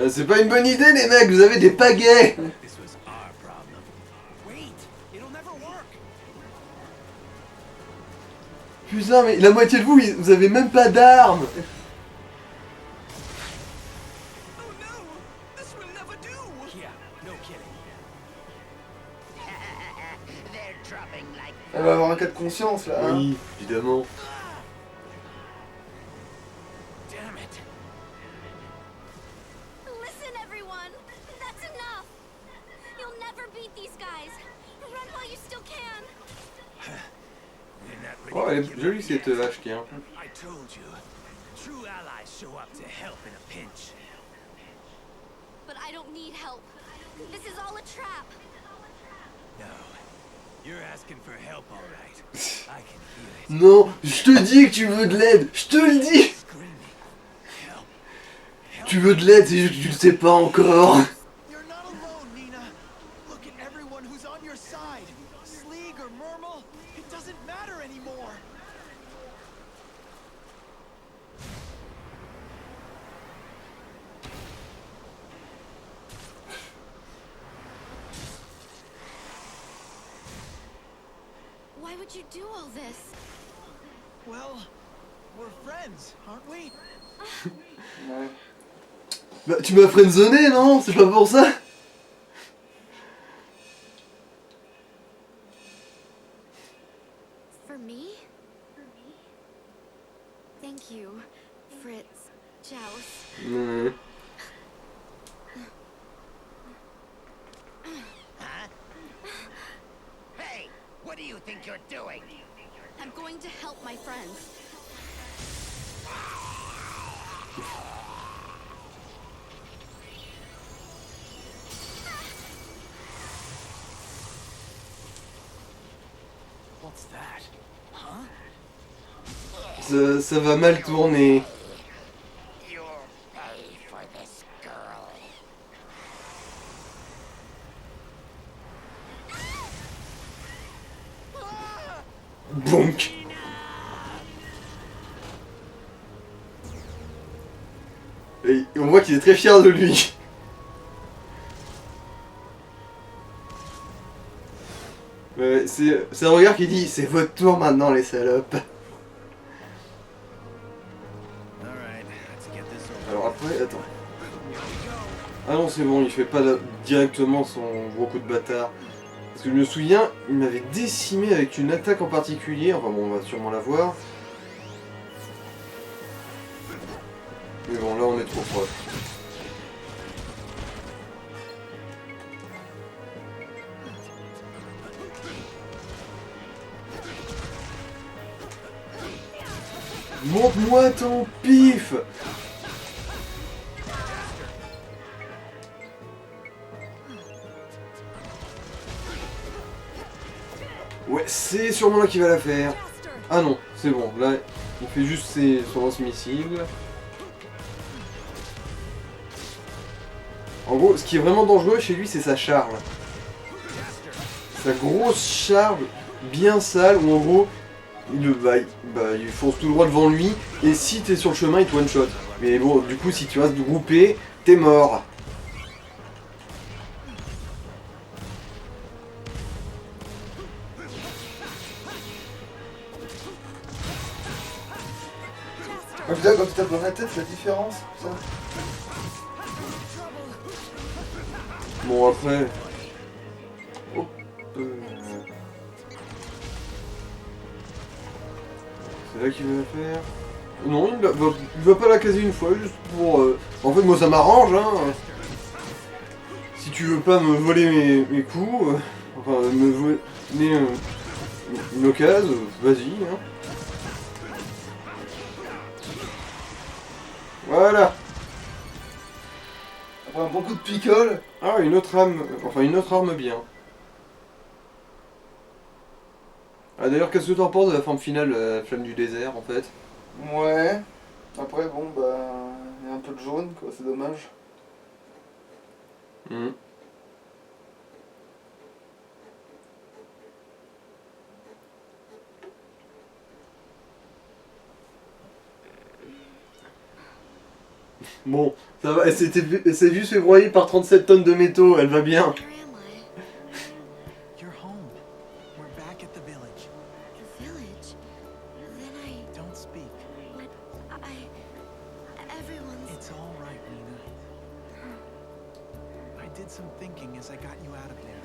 C'est pas une bonne idée les mecs, vous avez des pagaies.
This was our problem.
Wait, it'll never work.
Putain mais la moitié de vous, vous avez même pas d'armes.
Oh no, this will never do.
Yeah, no kidding.
They're dropping like
Elle va avoir un cas de conscience là. Hein.
Oui, évidemment.
Damn it.
Listen, everyone! That's enough! You'll never beat these guys! Run while you still can!
They're not ready
Oh, elle
to
est
give
jolie
up
cette
yet.
vache qui hein.
I told you. True allies show up to help in a pinch.
But I don't need help. This is all a trap.
No. You're asking for help, all right. I can hear it.
Non, je te dis que tu veux de l'aide, je te le dis.
Screaming. Help.
Tu veux de l'aide, c'est juste que tu le sais pas encore.
You're not alone, Nina. Look at everyone who's on your side. Sleeg or Mermal, it doesn't matter anymore.
Why would you do all this?
Well, we're friends, aren't we?
Ouais.
Bah tu m'as friendzoné non? C'est pas pour ça?
For me? Thank you, Fritz, Joust.
Ouais.
Huh? Hey, what do you think you're doing?
I'm going to help my friends.
What's that? Huh?
Ça va mal tourner.
You'll pay for this girl.
Bonk. Et on voit qu'il est très fier de lui. Ouais, c'est un regard qui dit c'est votre tour maintenant les salopes.
Alright, let's get this over.
Alors après, attends. Ah non c'est bon, il fait pas directement son gros coup de bâtard. Parce que je me souviens, il m'avait décimé avec une attaque en particulier. Enfin bon, on va sûrement la voir. Mais bon, là on est trop proche. Montre-moi ton pif! Ouais, c'est sûrement là qu'il va la faire. Ah non, c'est bon, là, il fait juste son lance-missile. En gros, ce qui est vraiment dangereux chez lui, c'est sa charge. Sa grosse charge, bien sale, où en gros, il fonce tout droit devant lui, et si t'es sur le chemin, il te one-shot. Mais bon, du coup, si tu restes groupé, t'es mort.
Ah putain, quand tu tapes dans la tête, c'est la différence, ça.
Bon, après... Hop, c'est là qu'il va la faire. Non, il va pas la caser une fois, juste pour... En fait, moi ça m'arrange, hein. Si tu veux pas me voler mes coups, enfin, me voler une occasion, vas-y, hein. Voilà.
Après un bon coup de picole.
Ah, une autre arme, enfin une autre arme bien. Ah d'ailleurs, qu'est-ce que t'en penses de la forme finale, la flamme du désert, en fait?
Ouais. Après, bon, bah. Il y a un peu de jaune, quoi, c'est dommage.
Mhm. Bon, ça va, elle s'est juste fait broyer par 37 tonnes de métaux, elle va bien.
Where am I?
You're home. We're back at the village.
The village? Then
Don't speak.
everyone's...
It's all right, Nina. I did some thinking as I got you out of there.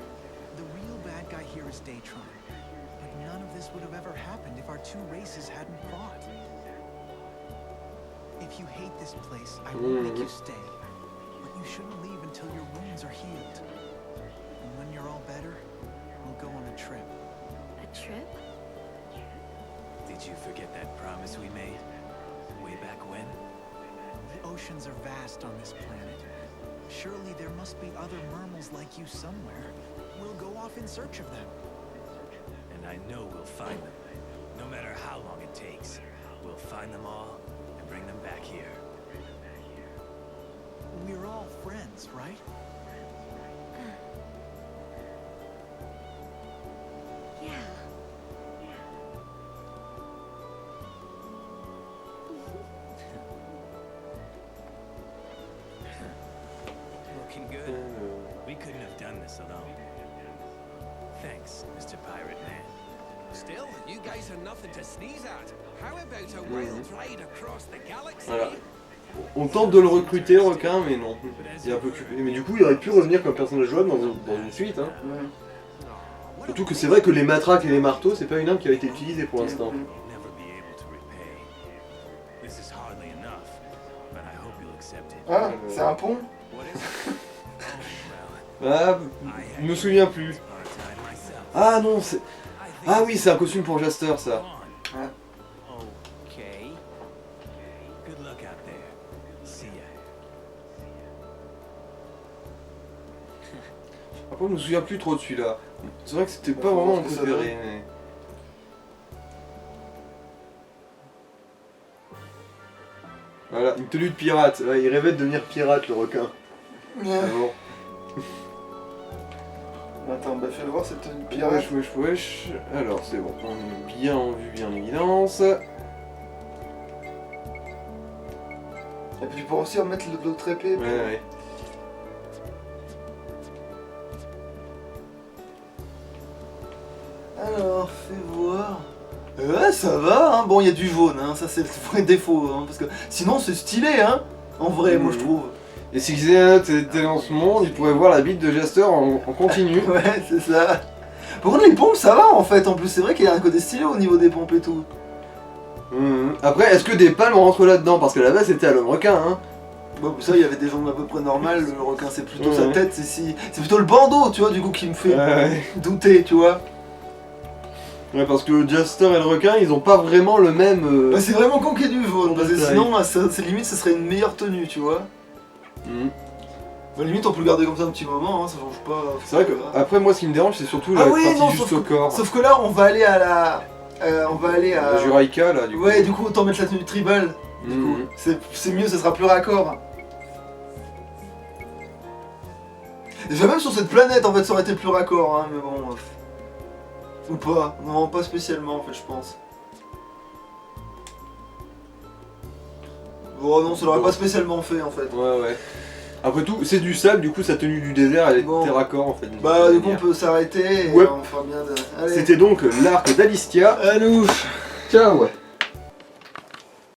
The real bad guy here is Datron. But none of this would have ever happened if our two races hadn't fought. If you hate this place, I won't make you stay. But you shouldn't leave until your wounds are healed. And when you're all better, we'll go on a trip.
A trip?
Did you forget that promise we made? Way back when?
The oceans are vast on this planet. Surely there must be other mermals like you somewhere. We'll go off in search of them.
And I know we'll find them. No matter how long it takes. We'll find them all and bring them back here.
We're all friends, right?
Yeah.
Looking good. We couldn't have done this alone. Thanks, Mr. Pirate Man.
Still, you guys are nothing to sneeze at. How about a wild ride across the galaxy?
Voilà. On tente de le recruter, le requin, mais non. Il est un peu occupé. Mais du coup, il aurait pu revenir comme personnage jouable dans une suite. Hein. Surtout que c'est vrai que les matraques et les marteaux, c'est pas une arme qui a été utilisée pour l'instant.
Never be able to repay. This is hardly enough, but I hope you'll accept it.
Ah, c'est un pont?
What is it?
Ah, je me souviens plus. Ah non, c'est... Ah oui, c'est un costume pour Jaster, ça.
Ouais.
Okay. Good luck out there. See ya.
Par contre, je me souviens plus trop de celui-là. C'est vrai que c'était pas vraiment mon préféré, mais... Voilà, une tenue de pirate. Ouais, il rêvait de devenir pirate, le requin. Ah bon.
Attends, bah fais-le voir cette tenue de pirate.
Wesh. Alors, c'est bon, on est bien en vue, bien en évidence.
Et puis tu pourras aussi remettre l'autre épée.
Ouais, ouais.
Alors, fais voir. Ouais, ça va, hein. Bon, il y a du jaune, hein. Ça c'est le vrai défaut, hein. Parce que sinon c'est stylé, hein. En vrai, moi je trouve.
Et si Xehanort était dans ce monde, il pourrait voir la bite de Jaster en continu.
Ouais, c'est ça. Par contre, les pompes, ça va en fait. En plus, c'est vrai qu'il y a un côté stylé au niveau des pompes et tout.
Après, est-ce que des palmes rentrent là-dedans? Parce que là-bas, c'était à l'homme requin, hein.
Bon, ça, il y avait des jambes à peu près normales. Le requin, c'est plutôt sa tête. C'est plutôt le bandeau, tu vois, du coup, qui me fait douter, tu vois.
Ouais, parce que Jaster et le requin, ils ont pas vraiment le même...
Bah, c'est vraiment con qu'il y ait du jaune. Parce que
Ouais.
sinon, c'est limite, ce serait une meilleure tenue, tu vois. Bah, limite, on peut le garder comme ça un petit moment, hein, ça change pas.
C'est vrai que, après, moi, ce qui me dérange, c'est surtout la partie juste au corps.
Sauf que là, on va aller à la...
La Juraïka, là, du coup.
Ouais, du coup, autant mettre la tenue tribal. Du coup, c'est mieux, ça sera plus raccord. Déjà, même sur cette planète, en fait, ça aurait été plus raccord, hein, mais bon... Ou pas. Non, pas spécialement, en fait, je pense. Bon, non, ça l'aurait pas spécialement fait, en fait.
Ouais. Après tout, c'est du sable, du coup, sa tenue du désert, elle est terraccord, en fait.
Bah, du coup, on peut s'arrêter et
Ouais.
on fera bien de... Allez.
C'était donc l'arc d'Alistia.
À nous.
Ciao.